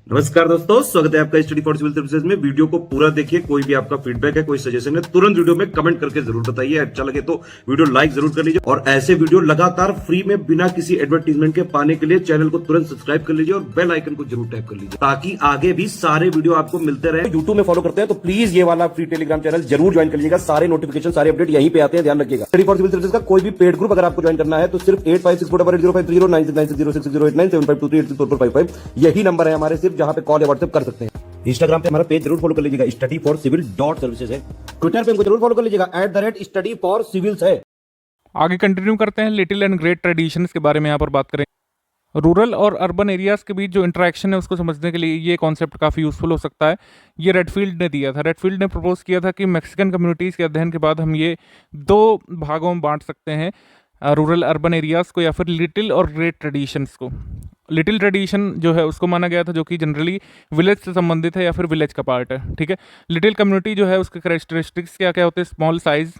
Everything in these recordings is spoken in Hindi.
नमस्कार दोस्तों, स्वागत है आपका स्टडी फॉर सिविल सर्विसेज में। वीडियो को पूरा देखिए। कोई भी आपका फीडबैक है, कोई सजेशन है, तुरंत वीडियो में कमेंट करके जरूर बताइए। अच्छा लगे तो वीडियो लाइक जरूर कर लीजिए और ऐसे वीडियो लगातार फ्री में बिना किसी एडवर्टीजमेंट के पाने के लिए चैनल को तुरंत सब्सक्राइब कर लीजिए और बेल आइकन को जरूर टैप कर लीजिए ताकि आगे भी सारे वीडियो आपको मिलते रहे। यूट्यूब में फॉलो करते हैं तो प्लीज ये वाला फ्री टेलीग्राम चैनल जरूर ज्वाइन कर लीजिएगा। सारे नोटिफिकेशन, सारे अपडेट यहीं पे आते हैं, ध्यान रखिएगा। स्टडी फॉर सिविल सर्विसेज का कोई भी पेड ग्रुप अगर आपको ज्वाइन करना है तो सिर्फ 856488053096952386089455 यही नंबर है हमारे, सिर्फ जहां पे कॉल या व्हाट्सएप कर सकते हैं। इंस्टाग्राम पे हमारा पेज जरूर फॉलो कर लीजिएगा, स्टडी फॉर सिविल .सर्विसेज है। ट्विटर पे हमको जरूर फॉलो कर लीजिएगा, @study for civils है। आगे कंटिन्यू करते हैं। लिटिल एंड ग्रेट ट्रेडिशंस के बारे में यहाँ पर बात करें। रूरल और अर्बन एरियाज के बीच जो इंटरेक्शन है उसको समझने के लिए ये कॉन्सेप्ट काफ़ी यूजफुल हो सकता है। ये रेडफील्ड ने दिया था। रेडफील्ड ने प्रपोज किया था कि मैक्सिकन कम्युनिटीज़ के अध्ययन के बाद हम ये दो भागों में बांट सकते हैं, रूरल अर्बन एरियाज़ को या फिर लिटिल और ग्रेट ट्रेडिशंस को। लिटिल ट्रेडिशन जो है उसको माना गया था जो कि जनरली विलेज से संबंधित है या फिर विलेज का पार्ट है, ठीक है। लिटिल कम्युनिटी जो है उसके कैरेक्टरिस्टिक्स क्या क्या होते हैं? स्मॉल साइज,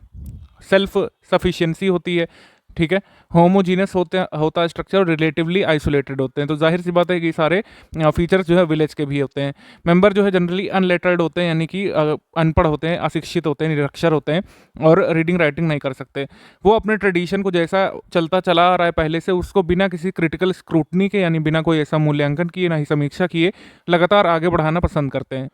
सेल्फ सफिशिएंसी होती है, ठीक है। होमोजीनस होता है स्ट्रक्चर और रिलेटिवली आइसोलेटेड होते हैं। तो जाहिर सी बात है कि सारे फीचर्स जो है विलेज के भी होते हैं। मेंबर जो है जनरली अनलेटर्ड होते हैं, यानी कि अनपढ़ होते हैं, अशिक्षित होते हैं, निरक्षर होते हैं और रीडिंग राइटिंग नहीं कर सकते। वो अपने ट्रेडिशन को जैसा चलता चला आ रहा है पहले से, उसको बिना किसी क्रिटिकल स्क्रूटनी के, यानी बिना कोई ऐसा मूल्यांकन किए, ना ही समीक्षा किए, लगातार आगे बढ़ाना पसंद करते हैं।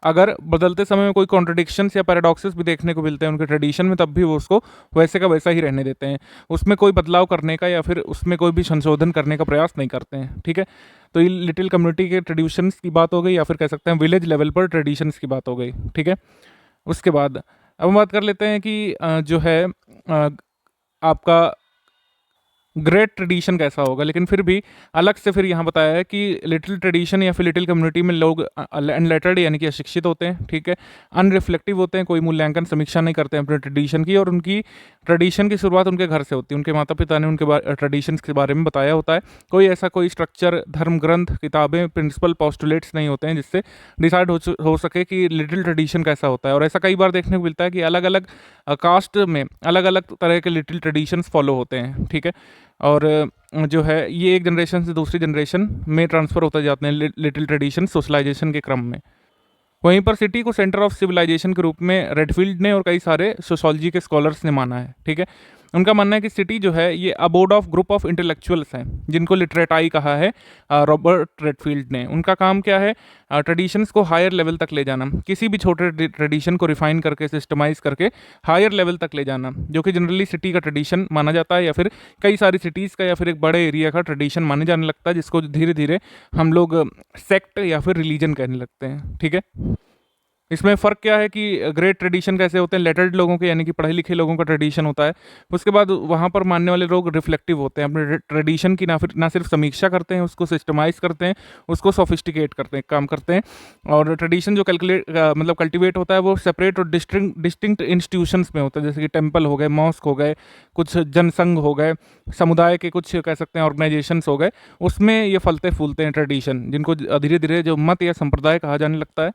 अगर बदलते समय में कोई कॉन्ट्रडिक्शंस या पैराडॉक्सेस भी देखने को मिलते हैं उनके ट्रेडिशन में, तब भी वो उसको वैसे का वैसा ही रहने देते हैं। उसमें कोई बदलाव करने का या फिर उसमें कोई भी संशोधन करने का प्रयास नहीं करते हैं, ठीक है। तो ये लिटिल कम्युनिटी के ट्रेडिशंस की बात हो गई, या फिर कह सकते हैं विलेज लेवल पर ट्रेडिशंस की बात हो गई, ठीक है। उसके बाद अब हम बात कर लेते हैं कि जो है आपका ग्रेट ट्रेडिशन कैसा होगा। लेकिन फिर भी अलग से फिर यहाँ बताया है कि लिटिल ट्रेडिशन या फिर लिटिल कम्युनिटी में लोग अनलेटर्ड यानी कि अशिक्षित होते हैं, ठीक है। अनरिफ्लेक्टिव होते हैं, कोई मूल्यांकन समीक्षा नहीं करते हैं अपने ट्रेडिशन की, और उनकी ट्रेडिशन की शुरुआत उनके घर से होती है। उनके माता पिता ने उनके ट्रेडिशंस के बारे में बताया होता है। कोई ऐसा कोई स्ट्रक्चर, धर्म ग्रंथ, किताबें, प्रिंसिपल पोस्टुलेट्स नहीं होते हैं जिससे डिसाइड हो सके कि लिटिल ट्रेडिशन कैसा होता है। और ऐसा कई बार देखने को मिलता है कि अलग अलग कास्ट में अलग अलग तरह के लिटिल ट्रेडिशंस फॉलो होते हैं, ठीक है। और जो है ये एक जनरेशन से दूसरी जनरेशन में ट्रांसफ़र होते जाते हैं लिटिल ट्रेडिशन सोशलाइजेशन के क्रम में। वहीं पर सिटी को सेंटर ऑफ सिविलाइजेशन के रूप में रेडफील्ड ने और कई सारे सोशोलॉजी के स्कॉलर्स ने माना है, ठीक है। उनका मानना है कि सिटी जो है ये aboard of group of intellectuals हैं, जिनको लिटरेटाई कहा है रॉबर्ट रेडफील्ड ने। उनका काम क्या है? ट्रेडिशंस को हायर लेवल तक ले जाना, किसी भी छोटे ट्रेडिशन को रिफाइन करके, सिस्टमाइज करके हायर लेवल तक ले जाना, जो कि जनरली सिटी का ट्रेडिशन माना जाता है या फिर कई सारी सिटीज़ का या फिर एक बड़े एरिया का ट्रेडिशन माने जाने लगता है, जिसको धीरे धीरे हम लोग सेक्ट या फिर रिलीजन कहने लगते हैं, ठीक है। इसमें फ़र्क क्या है कि ग्रेट ट्रेडिशन कैसे होते हैं? लेटर्ड लोगों के यानी कि पढ़े लिखे लोगों का ट्रेडिशन होता है। उसके बाद वहाँ पर मानने वाले लोग रिफ्लेक्टिव होते हैं, अपने ट्रेडिशन की ना सिर्फ समीक्षा करते हैं, उसको सिस्टमाइज़ करते हैं, उसको सोफिस्टिकेट करते हैं, काम करते हैं। और ट्रेडिशन जो कल्टिवेट होता है वो सेपरेट और डिस्टिंक्ट इंस्टीट्यूशंस में होता है, जैसे कि टेम्पल हो गए, मॉस्क हो गए, कुछ जनसंघ हो गए, समुदाय के कुछ कह सकते हैं ऑर्गेनाइजेशंस हो गए। उसमें ये फलते फूलते हैं ट्रेडिशन, जिनको धीरे धीरे जो मत या संप्रदाय कहा जाने लगता है।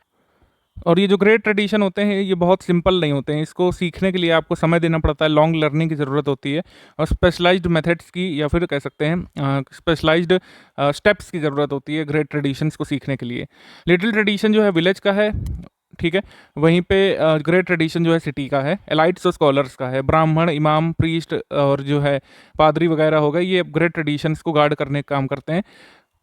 और ये जो ग्रेट ट्रेडिशन होते हैं ये बहुत सिंपल नहीं होते हैं, इसको सीखने के लिए आपको समय देना पड़ता है, लॉन्ग लर्निंग की ज़रूरत होती है और स्पेशलाइज्ड मेथड्स की या फिर कह सकते हैं स्पेशलाइज्ड स्टेप्स की ज़रूरत होती है ग्रेट ट्रेडिशंस को सीखने के लिए। लिटिल ट्रेडिशन जो है विलेज का है, ठीक है। वहीं पे ग्रेट ट्रेडिशन जो है सिटी का है, एलाइट्स और स्कॉलर्स का है। ब्राह्मण, इमाम, प्रीस्ट और जो है पादरी वगैरह हो गए, ये ग्रेट ट्रेडिशंस को गार्ड करने का काम करते हैं।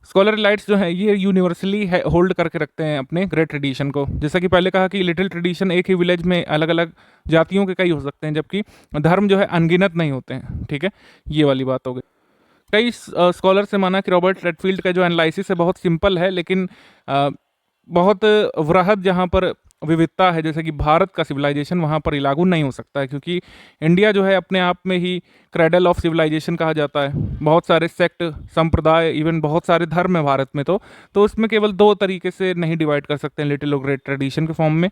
स्कॉलर लाइट्स जो है ये यूनिवर्सली होल्ड करके रखते हैं अपने ग्रेट ट्रेडिशन को। जैसा कि पहले कहा कि लिटिल ट्रेडिशन एक ही विलेज में अलग अलग जातियों के कई हो सकते हैं, जबकि धर्म जो है अनगिनत नहीं होते हैं, ठीक है। ये वाली बात हो गई। कई स्कॉलर से माना कि रॉबर्ट रेडफील्ड का जो एनालिसिस है बहुत सिंपल है, लेकिन बहुत वृहद जहाँ पर विविधता है, जैसे कि भारत का सिविलाइजेशन, वहाँ पर लागू नहीं हो सकता है, क्योंकि इंडिया जो है अपने आप में ही क्रेडल ऑफ सिविलाइजेशन कहा जाता है। बहुत सारे सेक्ट, संप्रदाय, इवन बहुत सारे धर्म है भारत में। तो उसमें केवल दो तरीके से नहीं डिवाइड कर सकते हैं लिटिल और ग्रेट ट्रेडिशन के फॉर्म में।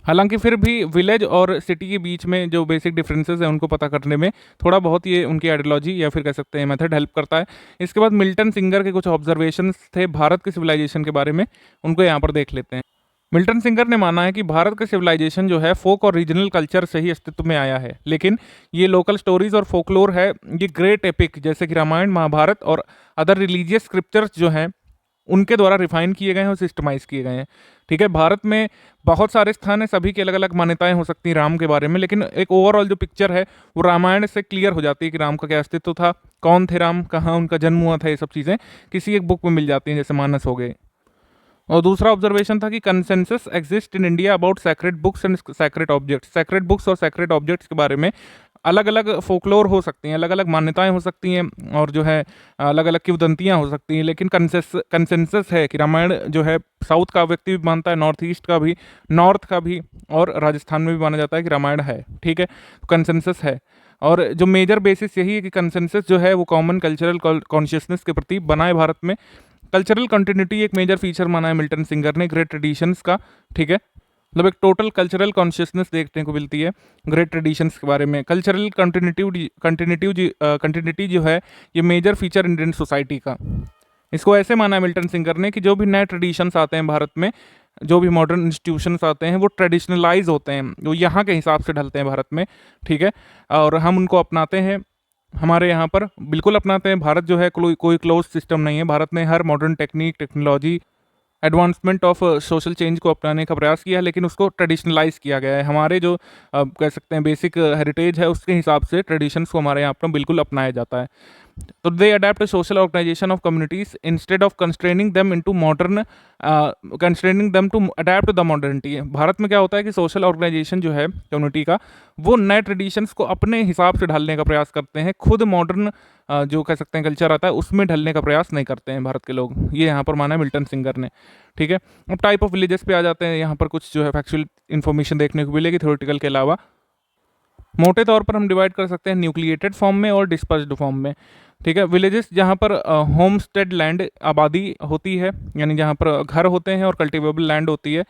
हालांकि फिर भी विलेज और सिटी के बीच में जो बेसिक डिफरेंसेस हैं उनको पता करने में थोड़ा बहुत ये उनकी आइडियोलॉजी या फिर कह सकते हैं मेथड हेल्प करता है। इसके बाद मिल्टन सिंगर के कुछ ऑब्जर्वेशंस थे भारत के सिविलाइजेशन के बारे में, उनको यहाँ पर देख लेते हैं। मिल्टन सिंगर ने माना है कि भारत का सिविलाइजेशन जो है फोक और रीजनल कल्चर से ही अस्तित्व में आया है, लेकिन ये लोकल स्टोरीज और फोकलोर है, ये ग्रेट एपिक जैसे कि रामायण, महाभारत और अदर रिलीजियस स्क्रिप्चर्स जो हैं उनके द्वारा रिफाइन किए गए हैं और सिस्टमाइज किए गए हैं। ठीक है, भारत में बहुत सारे स्थान हैं, सभी की अलग अलग मान्यताएं हो सकती हैं राम के बारे में, लेकिन एक ओवरऑल जो पिक्चर है वो रामायण से क्लियर हो जाती है कि राम का क्या अस्तित्व था, कौन थे राम, कहाँ उनका जन्म हुआ था, ये सब चीज़ें किसी एक बुक में मिल जाती हैं, जैसे मानस हो गए। और दूसरा ऑब्जर्वेशन था कि consensus exist in India about sacred books and sacred objects. Sacred books और सैक्रेड ऑब्जेक्ट्स के बारे में अलग अलग फोकलोर हो सकती हैं, अलग अलग मान्यताएं हो सकती हैं, और जो है अलग अलग किंवदंतियां हो सकती हैं, लेकिन कंसेंसस है कि रामायण जो है साउथ का व्यक्ति भी मानता है, नॉर्थ ईस्ट का भी, नॉर्थ का भी, और राजस्थान में भी माना जाता है कि रामायण है। ठीक है, कंसेंसस है, और जो मेजर बेसिस यही है कि कंसेंसस जो है वो कॉमन कल्चरल कॉन्शियसनेस के प्रति बना है भारत में। कल्चरल कंटिन्यूटी एक मेजर फीचर माना है मिल्टन सिंगर ने ग्रेट ट्रेडिशंस का। ठीक है, मतलब एक टोटल कल्चरल कॉन्शियसनेस देखने को मिलती है ग्रेट ट्रेडिशंस के बारे में। कल्चरल कंटिन्यूटी जो है ये मेजर फीचर इंडियन सोसाइटी का। इसको ऐसे माना है मिल्टन सिंगर ने कि जो भी नए ट्रेडिशंस आते हैं भारत में, जो भी मॉडर्न इंस्टीट्यूशंस आते हैं वो ट्रेडिशनलाइज होते हैं, वो यहाँ के हिसाब से ढलते हैं भारत में। ठीक है, और हम उनको अपनाते हैं, हमारे यहाँ पर बिल्कुल अपनाते हैं। भारत जो है कोई क्लोज सिस्टम नहीं है। भारत ने हर modern technique, technology, advancement of social change को अपनाने का प्रयास किया है, लेकिन उसको ट्रेडिशनलाइज किया गया है। हमारे जो कह सकते हैं बेसिक हेरिटेज है उसके हिसाब से ट्रेडिशंस को हमारे यहाँ पर बिल्कुल अपनाया जाता है। तो they adapt social organization of communities instead of constraining them into modern, constraining them to adapt the modernity. Bharat में क्या होता है कि सोशल ऑर्गेनाइजेशन जो है कम्युनिटी का, वो नए ट्रेडिशंस को अपने हिसाब से ढालने का प्रयास करते हैं, खुद मॉडर्न जो कह सकते हैं कल्चर आता है उसमें ढलने का प्रयास नहीं करते हैं भारत के लोग। ये यहाँ पर माना है मिल्टन सिंगर ने। ठीक है, अब टाइप ऑफ विलेजेस पे आ जाते हैं। यहाँ पर कुछ जो है फैक्चुअल इन्फॉर्मेशन देखने को मिलेगी थ्योरेटिकल के अलावा। मोटे तौर पर हम डिवाइड कर सकते हैं न्यूक्लिएटेड फॉर्म में और डिस्पर्स्ड फॉर्म में। ठीक है, विलेजेस जहाँ पर होमस्टेड लैंड आबादी होती है, यानी जहाँ पर घर होते हैं और कल्टिवेबल लैंड होती है,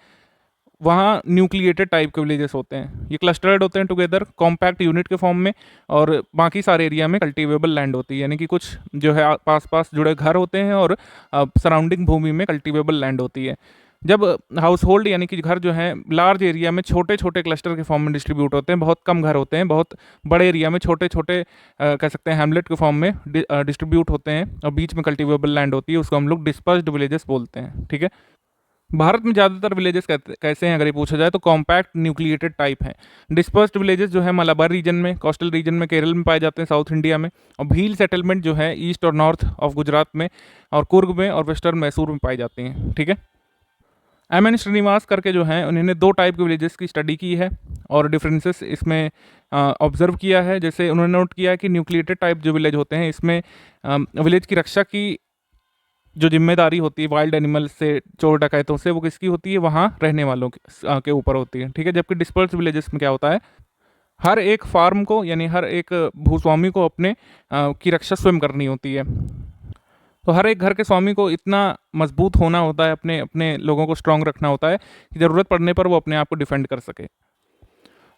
वहाँ न्यूक्लिएटेड टाइप के विलेजेस होते हैं। ये क्लस्टर्ड होते हैं टुगेदर कॉम्पैक्ट यूनिट के फॉर्म में, और बाकी सारे एरिया में कल्टिवेबल लैंड होती है, यानी कि कुछ जो है पास पास जुड़े घर होते हैं और सराउंडिंग भूमि में कल्टिवेबल लैंड होती है। जब हाउस होल्ड यानी कि घर जो है लार्ज एरिया में छोटे छोटे क्लस्टर के फॉर्म में डिस्ट्रीब्यूट होते हैं, बहुत कम घर होते हैं, बहुत बड़े एरिया में छोटे छोटे कह सकते हैं हैमलेट के फॉर्म में डिस्ट्रीब्यूट होते हैं, और बीच में कल्टिवेबल लैंड होती है, उसको हम लोग डिस्पर्स्ड विलेजेस बोलते हैं। ठीक है, भारत में ज़्यादातर विलेजेस कैसे हैं अगर ये पूछा जाए तो कॉम्पैक्ट न्यूक्लिएटेड टाइप हैं। डिस्पर्स्ड विलेजेस जो है मलाबार रीजन में, कोस्टल रीजन में, केरल में पाए जाते हैं, साउथ इंडिया में, और भील सेटलमेंट जो है ईस्ट और नॉर्थ ऑफ गुजरात में, और कुर्ग में और वेस्टर्न मैसूर में पाई जाती हैं। ठीक है, एम.एन. श्रीनिवास करके जो हैं उन्होंने 2 टाइप के विलेजेस की स्टडी की है और डिफरेंसेस इसमें ऑब्जर्व किया है। जैसे उन्होंने नोट किया है कि न्यूक्लिएटेड टाइप जो विलेज होते हैं इसमें विलेज की रक्षा की जो जिम्मेदारी होती है वाइल्ड एनिमल से, चोर डकैतों से, वो किसकी होती है, वहाँ रहने वालों के ऊपर होती है। ठीक है, जबकि डिस्पर्स विलेजेस में क्या होता है, हर एक फार्म को यानी हर एक भूस्वामी को अपने की रक्षा स्वयं करनी होती है। तो हर एक घर के स्वामी को इतना मजबूत होना होता है, अपने अपने लोगों को स्ट्रांग रखना होता है कि ज़रूरत पड़ने पर वो अपने आप को डिफेंड कर सके।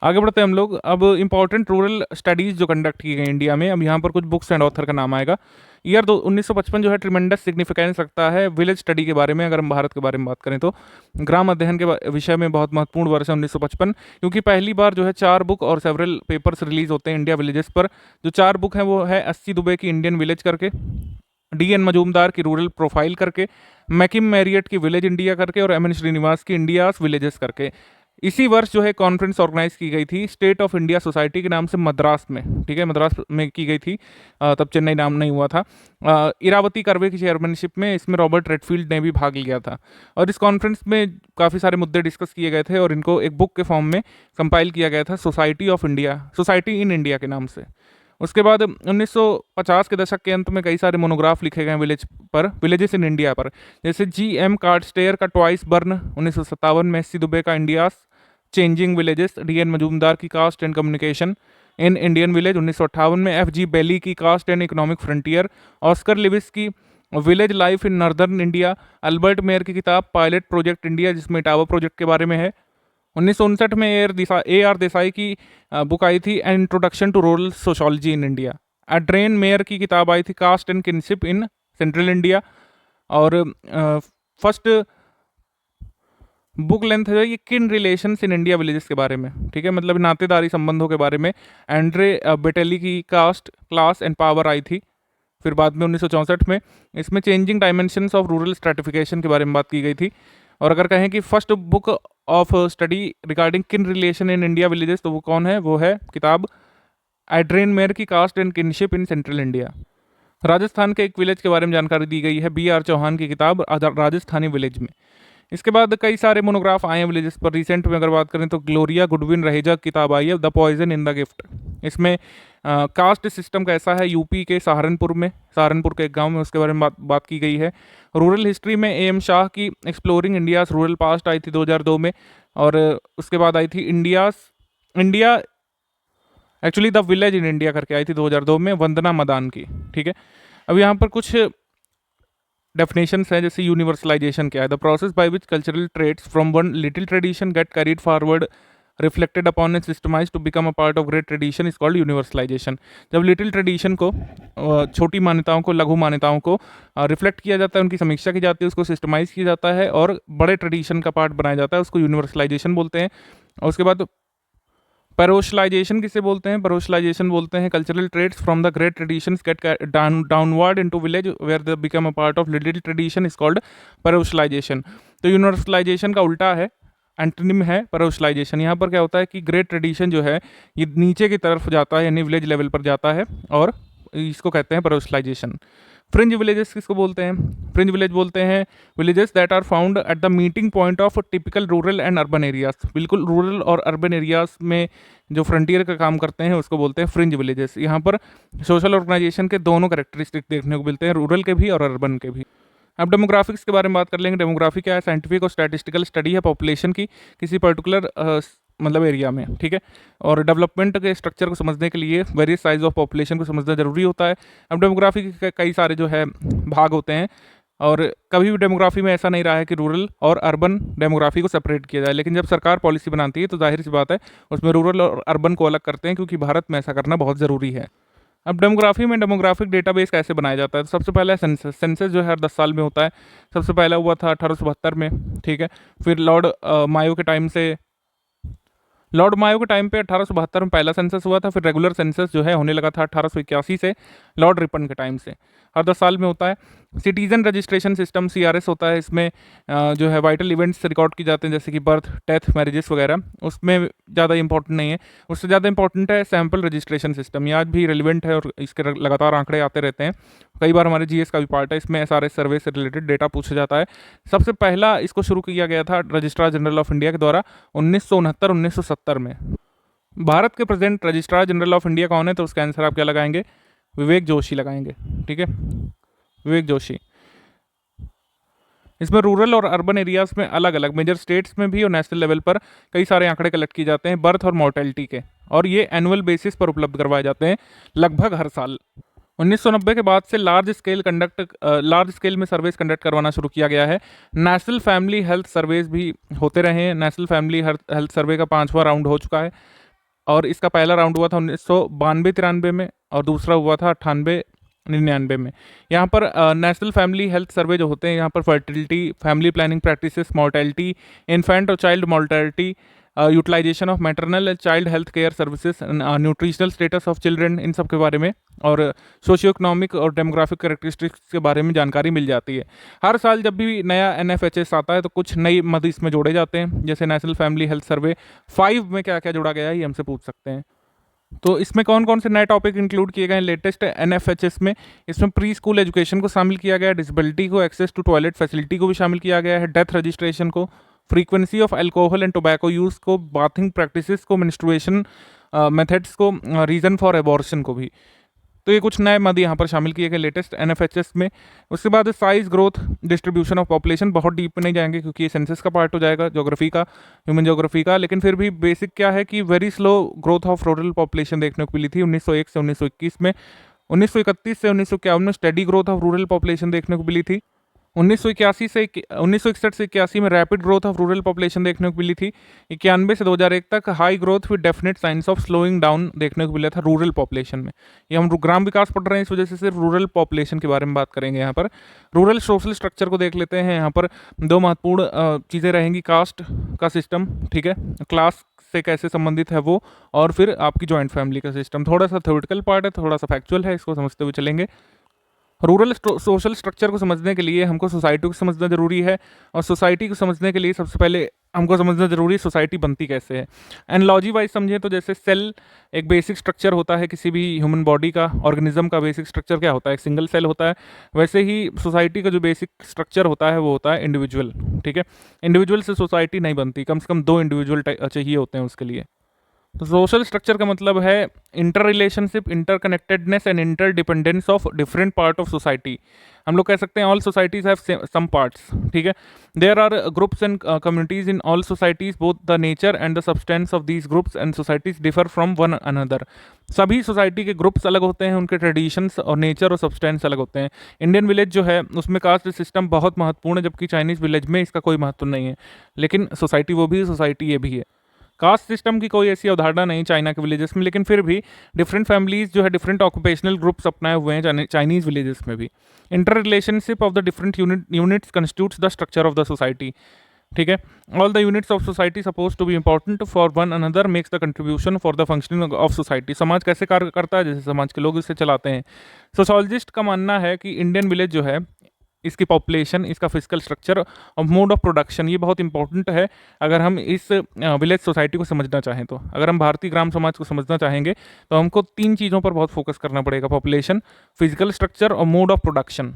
आगे बढ़ते हैं हम लोग। अब इंपॉर्टेंट रूरल स्टडीज़ जो कंडक्ट की गई इंडिया में, अब यहाँ पर कुछ बुक्स एंड ऑथर का नाम आएगा। ईयर 1955 जो है ट्रिमेंडस सिग्निफिकेंस रखता है विलेज स्टडी के बारे में। अगर हम भारत के बारे में बात करें तो ग्राम अध्ययन के विषय में बहुत महत्वपूर्ण वर्ष है 1955, क्योंकि पहली बार जो है 4 बुक और सेवरल पेपर्स रिलीज होते हैं इंडिया विलेजेस पर। जो 4 बुक हैं वो है अस्सी दुबे की इंडियन विलेज करके, डी.एन. मजूमदार की रूरल प्रोफाइल करके, मैकिम मैरियट की विलेज इंडिया करके, और एम.एन. श्रीनिवास की इंडियाज विलेजेस करके। इसी वर्ष जो है कॉन्फ्रेंस ऑर्गेनाइज की गई थी स्टेट ऑफ इंडिया सोसाइटी के नाम से मद्रास में। ठीक है, मद्रास में की गई थी, तब चेन्नई नाम नहीं हुआ था। इरावती कर्वे की चेयरमैनशिप में इसमें रॉबर्ट रेडफील्ड ने भी भाग लिया था, और इस कॉन्फ्रेंस में काफ़ी सारे मुद्दे डिस्कस किए गए थे और इनको एक बुक के फॉर्म में कंपाइल किया गया था, society of India, society in India के नाम से। उसके बाद 1950 के दशक के अंत में कई सारे मोनोग्राफ लिखे गए विलेजेस इन इंडिया पर, जैसे जी.एम. कार्डस्टेयर का ट्वाइस बर्न 1957 में, एस.सी. दुबे का India's changing villages, D N. Majumdar की caste and communication in Indian village 1958 में, एफ.जी. बेली की caste and economic frontier, Oscar Lewis की village life in northern India, Albert Mayer की किताब पायलट प्रोजेक्ट इंडिया जिसमें इटावा प्रोजेक्ट के बारे में है। 1959 में ए.आर. देसाई की बुक आई थी an introduction to rural sociology in India. Adrian Mayer की किताब आई थी caste and kinship in central India. और फर्स्ट बुक लेंथ है ये किन रिलेशंस इन इंडिया विलेजेस के बारे में। ठीक है, मतलब नातेदारी संबंधों के बारे में। एंड्रे बेटेली की कास्ट, क्लास एंड पावर आई थी फिर बाद में 1964 में इसमें changing dimensions of rural stratification के बारे में बात की गई थी। और अगर कहें कि first book of study regarding kin relation in India villages, तो वो कौन है? वो है किताब एड्रियन मेयर की caste and kinship in central India. Rajasthan के एक विलेज के बारे में जानकारी दी गई है B.R. चौहान की किताब राजस्थानी विलेज में। इसके बाद कई सारे मोनोग्राफ आए हैं विलेजेस पर। रिसेंट में अगर बात करें तो ग्लोरिया गुडविन रहेजा किताब आई है the poison in the gift. इसमें कास्ट सिस्टम कैसा है यूपी के सहारनपुर के एक गांव में, उसके बारे में बात की गई है। रूरल हिस्ट्री में AM शाह की एक्सप्लोरिंग इंडियाज रूरल पास्ट आई थी 2002 में। और उसके बाद आई थी India actually the village in India करके आई थी 2002 में, वंदना मदान की। ठीक है, अब यहाँ पर कुछ डेफिनेशंस है, जैसे यूनिवर्सलाइजेशन क्या है? The process by which cultural traits from one little tradition get carried forward reflected upon and systemize to become a part of great tradition is called universalization. जब लिटिल ट्रेडिशन को, छोटी मान्यताओं को, लघु मान्यताओं को रिफ्लेक्ट किया जाता है, उनकी समीक्षा की जाती है, उसको सिस्टमाइज किया जाता है और बड़े ट्रेडिशन का पार्ट बनाया जाता है, उसको यूनिवर्सलाइजेशन बोलते हैं। और उसके बाद पैरोशलाइजेशन किसे बोलते हैं? पैरोशलाइजेशन बोलते हैं cultural traits from the great traditions get downward into village where they become a part of little tradition is called parochialization. तो यूनिवर्सलाइजेशन का उल्टा है, एंटोनिम है पैरोशलाइजेशन। यहाँ पर क्या होता है कि ग्रेट ट्रेडिशन जो है ये नीचे की तरफ जाता है, यानी विलेज लेवल पर जाता है, और इसको कहते हैं पैरोशलाइजेशन। फ्रिंज विलेजेस किसको बोलते हैं? फ्रिंज विलेज बोलते हैं villages that are found at the meeting point of typical rural and urban areas. बिल्कुल रूरल और अर्बन एरियाज में जो फ्रंटियर का काम करते हैं उसको बोलते हैं फ्रिंज विलेजेस। यहाँ पर सोशल ऑर्गेनाइजेशन के दोनों कैरेक्टरिस्टिक देखने को मिलते हैं, रूरल के भी और अर्बन के भी। अब डेमोग्राफिक्स के बारे में बात कर लेंगे। डेमोग्राफी क्या है? साइंटिफिक और स्टैटिस्टिकल स्टडी है पॉपुलेशन की किसी पर्टिकुलर मतलब एरिया में। ठीक है, और डेवलपमेंट के स्ट्रक्चर को समझने के लिए वेरियस साइज ऑफ पॉपुलेशन को समझना जरूरी होता है। अब डेमोग्राफी के कई सारे जो है भाग होते हैं, और कभी भी डेमोग्राफी में ऐसा नहीं रहा है कि रूरल और अर्बन डेमोग्राफी को सेपरेट किया जाए, लेकिन जब सरकार पॉलिसी बनाती है तो जाहिर सी बात है उसमें रूरल और अर्बन को अलग करते हैं, क्योंकि भारत में ऐसा करना बहुत ज़रूरी है। अब डेमोग्राफी में डेमोग्राफिक डेटाबेस कैसे बनाया जाता है? तो सबसे पहले सेंसस। सेंसस जो है हर 10 साल में होता है। सबसे पहला हुआ था 1872 में। ठीक है, फिर लॉर्ड मायो के टाइम पे 1872 में पहला सेंसस हुआ था। फिर रेगुलर सेंसस जो है होने लगा था 1881 से, लॉर्ड रिपन के टाइम से। हर 10 साल में होता है। सिटीजन रजिस्ट्रेशन सिस्टम CRS होता है। इसमें जो है वाइटल इवेंट्स रिकॉर्ड की जाते हैं, जैसे कि बर्थ, डेथ, मैरिजेस वगैरह। उसमें ज़्यादा इंपॉर्टेंट नहीं है, उससे ज़्यादा इंपॉर्टेंट है सैम्पल रजिस्ट्रेशन सिस्टम। ये आज भी रिलेवेंट है और इसके लगातार आंकड़े आते रहते हैं। कई बार हमारे GS का भी पार्ट है, इसमें SRS सर्वे से रिलेटेड डेटा पूछा जाता है। सबसे पहला इसको शुरू किया गया था रजिस्ट्रार जनरल ऑफ इंडिया के द्वारा 1969-1970 में। भारत के present registrar general of India कौन है? तो उसका आंसर आप क्या लगाएंगे? विवेक जोशी लगाएंगे। ठीक है, विवेक जोशी। इसमें रूरल और अर्बन एरियाज में अलग अलग मेजर स्टेट्स में भी और नेशनल लेवल पर कई सारे आंकड़े कलेक्ट किए जाते हैं बर्थ और मॉर्टेलिटी के, और ये एनुअल बेसिस पर उपलब्ध करवाए जाते हैं लगभग हर साल। 1990 के बाद से लार्ज स्केल में सर्वेस कंडक्ट करवाना शुरू किया गया है। नेशनल फैमिली हेल्थ सर्वेस भी होते रहे हैं। नेशनल फैमिली हेल्थ सर्वे का 5वां राउंड हो चुका है, और इसका पहला राउंड हुआ था 1992-93 में, और दूसरा हुआ था 98-99 में। यहाँ पर नेशनल फैमिली हेल्थ सर्वे जो होते हैं, यहाँ पर fertility, family planning practices, mortality, infant और child mortality, utilization of maternal and child health care services, nutritional status of children, इन सब के बारे में, और सोशियो इकोनॉमिक और डेमोग्राफिक कैरेक्टरिस्टिक्स के बारे में जानकारी मिल जाती है। हर साल जब भी नया NFHS आता है तो कुछ नई मद इसमें जोड़े जाते हैं, जैसे नेशनल फैमिली हेल्थ सर्वे 5 में क्या क्या जोड़ा गया है ये हमसे पूछ सकते हैं। तो इसमें कौन कौन से नए टॉपिक इंक्लूड किए गए हैं लेटेस्ट NFHS में? इसमें प्री स्कूल एजुकेशन को शामिल किया गया है, डिसेबिलिटी को, एक्सेस टू टॉयलेट फैसिलिटी को भी शामिल किया गया है, डेथ रजिस्ट्रेशन को, frequency of alcohol and tobacco use को, बाथिंग प्रैक्टिसेस को, मेंस्ट्रुएशन मेथड्स को, रीज़न फॉर एबॉर्शन को भी। तो ये कुछ नए मद यहाँ पर शामिल किए गए लेटेस्ट NFHS में। उसके बाद size, growth, distribution of population, बहुत डीप में नहीं जाएंगे क्योंकि ये सेंसस का पार्ट हो जाएगा, ज्योग्राफी का, ह्यूमन ज्योग्राफी का। लेकिन फिर भी बेसिक क्या है कि very slow growth of rural population देखने को मिली थी 1901 से 1921 में। 1931 से 1951 में steady growth of rural population देखने को मिली थी। 1961 से 81 में rapid growth of rural population देखने को मिली थी। 91 से 2001 तक high growth with definite science of slowing down देखने को मिला था रूरल पॉपुलेशन में। ये हम ग्राम विकास पढ़ रहे हैं, इस वजह से सिर्फ रूरल पॉपुलेशन के बारे में बात करेंगे। यहाँ पर रूरल सोशल स्ट्रक्चर को देख लेते हैं। यहाँ पर 2 महत्वपूर्ण चीज़ें रहेंगी, कास्ट का सिस्टम, ठीक है, क्लास से कैसे संबंधित है वो, और फिर आपकी जॉइंट फैमिली का सिस्टम। थोड़ा सा थ्योरेटिकल पार्ट है, थोड़ा सा फैक्चुअल है, इसको समझते हुए चलेंगे। रूरल सोशल स्ट्रक्चर को समझने के लिए हमको सोसाइटी को समझना जरूरी है, और सोसाइटी को समझने के लिए सबसे पहले हमको समझना जरूरी है सोसाइटी बनती कैसे है। एनालॉजी वाइज समझें तो जैसे सेल एक बेसिक स्ट्रक्चर होता है किसी भी ह्यूमन बॉडी का, ऑर्गेनिज्म का बेसिक स्ट्रक्चर क्या होता है, एक सिंगल सेल होता है। वैसे ही सोसाइटी का जो बेसिक स्ट्रक्चर होता है वो होता है इंडिविजुअल। ठीक है, इंडिविजुअल से सोसाइटी नहीं बनती, कम से कम 2 इंडिविजुअल चाहिए होते हैं उसके लिए। तो सोशल स्ट्रक्चर का मतलब है inter relationship, interconnectedness and inter dependence of different part of society. हम लोग कह सकते हैं all societies have some parts. ठीक है, there are groups and communities in all societies, both the nature and the substance of these groups and societies differ from one another. सभी सोसाइटी के ग्रुप्स अलग होते हैं, उनके ट्रेडिशंस और नेचर और सब्सटेंस अलग होते हैं। इंडियन विलेज जो है उसमें कास्ट सिस्टम बहुत महत्वपूर्ण है, जबकि चाइनीज़ विलेज में इसका कोई महत्व नहीं है। लेकिन सोसाइटी वो भी है, सोसाइटी ये भी है। कास्ट सिस्टम की कोई ऐसी अवधारणा नहीं चाइना के विलेजेस में, लेकिन फिर भी डिफरेंट फैमिलीज जो है डिफरेंट ऑक्यूपेशनल ग्रुप्स अपनाए हुए हैं चाइनीज़ विलेजेस में भी। Inter relationship of the different units constitutes the structure of the society. ठीक है, all the units of society suppose to be important for one another makes the contribution for the functioning of society. समाज कैसे कार्य करता है, जैसे समाज के लोग इसे चलाते हैं। सोशोलॉजिस्ट का मानना है कि इंडियन विलेज जो है इसकी पॉपुलेशन, इसका फिजिकल स्ट्रक्चर और मोड ऑफ प्रोडक्शन ये बहुत इंपॉर्टेंट है अगर हम इस विलेज सोसाइटी को समझना चाहें तो। अगर हम भारतीय ग्राम समाज को समझना चाहेंगे तो हमको 3 चीज़ों पर बहुत फोकस करना पड़ेगा, पॉपुलेशन, फिजिकल स्ट्रक्चर और मोड ऑफ प्रोडक्शन।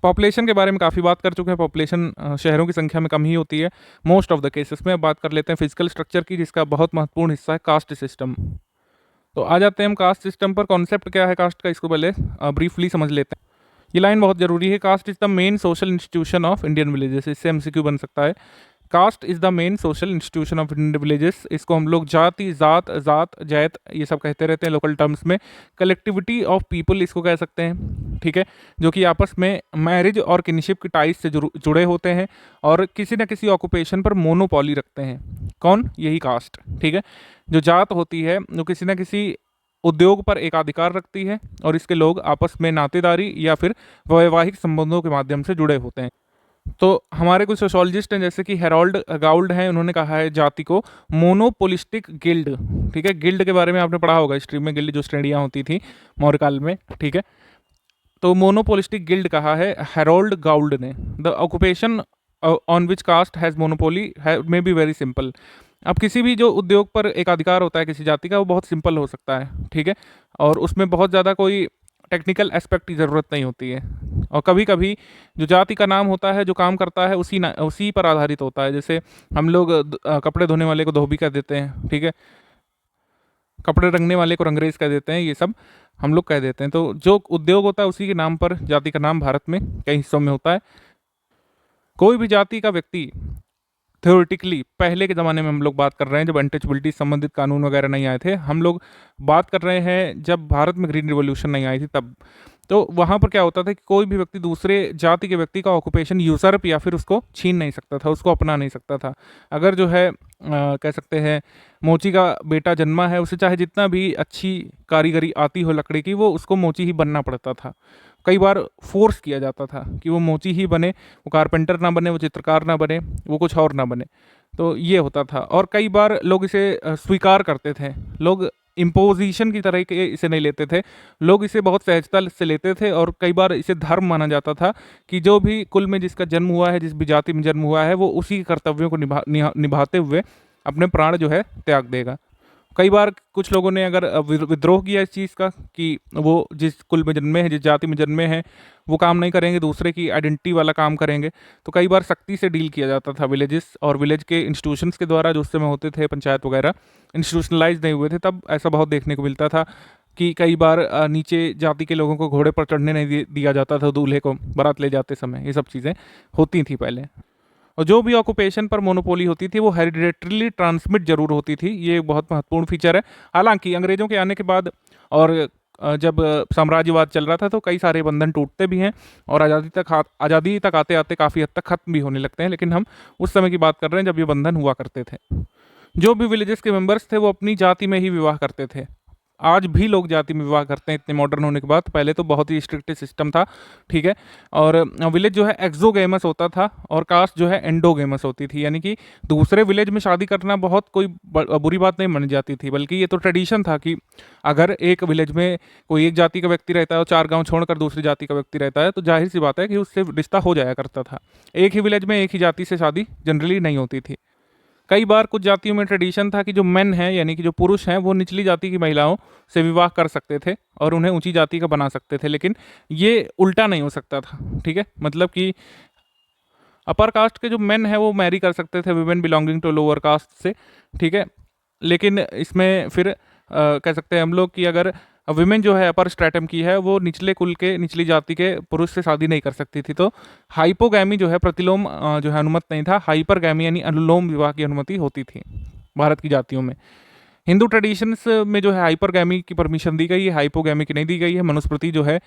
पॉपुलेशन के बारे में काफ़ी बात कर चुके हैं, पॉपुलेशन शहरों की संख्या में कम ही होती है मोस्ट ऑफ द केसेस में। अब बात कर लेते हैं फिजिकल स्ट्रक्चर की, जिसका बहुत महत्वपूर्ण हिस्सा है कास्ट सिस्टम। तो आ जाते हैं हम कास्ट सिस्टम पर। कॉन्सेप्ट क्या है कास्ट का, इसको पहले ब्रीफली समझ लेते हैं। ये लाइन बहुत जरूरी है। Caste is the main social institution of Indian villages, इससे एमसीक्यू बन सकता है। Caste is the main social institution of Indian villages. इसको हम लोग जाति, जात, जैत ये सब कहते रहते हैं लोकल टर्म्स में। कलेक्टिविटी ऑफ पीपल इसको कह सकते हैं। ठीक है, जो कि आपस में मैरिज और किनशिप की टाइज से जुड़े होते हैं और किसी न किसी ऑक्यूपेशन पर मोनोपॉली रखते हैं। कौन? यही कास्ट। ठीक है, जो जात होती है जो किसी न किसी उद्योग पर एकाधिकार रखती है और इसके लोग आपस में नातेदारी या फिर वैवाहिक संबंधों के माध्यम से जुड़े होते हैं। तो हमारे कुछ सोशोलॉजिस्ट हैं जैसे कि हेरोल्ड गाउल्ड हैं, उन्होंने कहा है जाति को मोनोपोलिस्टिक गिल्ड। ठीक है, गिल्ड के बारे में आपने पढ़ा होगा हिस्ट्री में, गिल्ड जो श्रेणियाँ होती थी मौर्य काल में। ठीक है, तो मोनोपोलिस्टिक गिल्ड कहा है हेरोल्ड गाउल्ड ने। The occupation on which caste has monopoly may be very simple. अब किसी भी जो उद्योग पर एक अधिकार होता है किसी जाति का, वो बहुत सिंपल हो सकता है। ठीक है, और उसमें बहुत ज़्यादा कोई टेक्निकल एस्पेक्ट की ज़रूरत नहीं होती है। और कभी कभी जो जाति का नाम होता है, जो काम करता है, उसी पर आधारित होता है। जैसे हम लोग कपड़े धोने वाले को धोबी कह देते हैं। ठीक है, कपड़े रंगने वाले को रंगरेज कह देते हैं, ये सब हम लोग कह देते हैं। तो जो उद्योग होता है उसी के नाम पर जाति का नाम भारत में कई हिस्सों में होता है। कोई भी जाति का व्यक्ति थ्योरेटिकली, पहले के ज़माने में हम लोग बात कर रहे हैं जब अनटचबिलिटी संबंधित कानून वगैरह नहीं आए थे, हम लोग बात कर रहे हैं जब भारत में ग्रीन रिवॉल्यूशन नहीं आई थी तब। तो वहाँ पर क्या होता था कि कोई भी व्यक्ति दूसरे जाति के व्यक्ति का ऑक्यूपेशन यूसर्प या फिर उसको छीन नहीं सकता था, उसको अपना नहीं सकता था। अगर जो है कह सकते हैं मोची का बेटा जन्मा है, उसे चाहे जितना भी अच्छी कारीगरी आती हो लकड़ी की, वो उसको मोची ही बनना पड़ता था। कई बार फोर्स किया जाता था कि वो मोची ही बने, वो कारपेंटर ना बने, वो चित्रकार ना बने, वो कुछ और ना बने। तो ये होता था। और कई बार लोग इसे स्वीकार करते थे, लोग इम्पोजिशन की तरह के इसे नहीं लेते थे, लोग इसे बहुत सहजता से लेते थे। और कई बार इसे धर्म माना जाता था कि जो भी कुल में जिसका जन्म हुआ है, जिस भी जाति में जन्म हुआ है, वो उसी कर्तव्यों को निभाते हुए अपने प्राण जो है त्याग देगा। कई बार कुछ लोगों ने अगर विद्रोह किया इस चीज़ का कि वो जिस कुल में जन्मे हैं, जिस जाति में जन्मे हैं, वो काम नहीं करेंगे, दूसरे की आइडेंटिटी वाला काम करेंगे, तो कई बार सख्ती से डील किया जाता था विलेजेस और विलेज के इंस्टीट्यूशंस के द्वारा, जो उस समय होते थे, पंचायत वगैरह इंस्टीट्यूशनलाइज नहीं हुए थे तब। ऐसा बहुत देखने को मिलता था कि कई बार नीचे जाति के लोगों को घोड़े पर चढ़ने नहीं दिया जाता था, दूल्हे को बारात ले जाते समय। ये सब चीज़ें होती थी पहले। और जो भी ऑक्यूपेशन पर मोनोपोली होती थी वो हेरिडेटरीली ट्रांसमिट जरूर होती थी, ये बहुत महत्वपूर्ण फीचर है। हालांकि अंग्रेज़ों के आने के बाद और जब साम्राज्यवाद चल रहा था तो कई सारे बंधन टूटते भी हैं और आज़ादी तक आते आते काफ़ी हद तक ख़त्म भी होने लगते हैं। लेकिन हम उस समय की बात कर रहे हैं जब ये बंधन हुआ करते थे। जो भी विलेजेस के मेंबर्स थे वो अपनी जाति में ही विवाह करते थे, आज भी लोग जाति में विवाह करते हैं इतने मॉडर्न होने के बाद। पहले तो बहुत ही स्ट्रिक्ट सिस्टम था, ठीक है। और विलेज जो है एक्सोगेमस होता था और कास्ट जो है एंडोगेमस होती थी, यानी कि दूसरे विलेज में शादी करना बहुत कोई बुरी बात नहीं मानी जाती थी, बल्कि ये तो ट्रेडिशन था कि अगर एक विलेज में कोई एक जाति का व्यक्ति रहता है और 4 गांव छोड़कर दूसरी जाति का व्यक्ति रहता है तो जाहिर सी बात है कि उससे रिश्ता हो जाया करता था। एक ही विलेज में एक ही जाति से शादी जनरली नहीं होती थी। कई बार कुछ जातियों में ट्रेडिशन था कि जो मेन हैं यानी कि जो पुरुष हैं वो निचली जाति की महिलाओं से विवाह कर सकते थे और उन्हें ऊंची जाति का बना सकते थे, लेकिन ये उल्टा नहीं हो सकता था, ठीक है। मतलब कि अपर कास्ट के जो मेन है वो मैरी कर सकते थे women belonging to lower caste से, ठीक है। लेकिन इसमें फिर कह सकते हैं हम लोग कि अगर विमेन जो है अपर स्ट्रेटम की है वो निचले कुल के निचली जाति के पुरुष से शादी नहीं कर सकती थी। तो हाइपोगैमी जो है प्रतिलोम जो है अनुमत नहीं था, हाइपरगैमी यानी अनुलोम विवाह की अनुमति होती थी भारत की जातियों में। हिंदू ट्रेडिशंस में जो है हाइपरगैमी की परमिशन दी गई है, हाइपोगैमी की नहीं दी गई है। मनुस्मृति जो है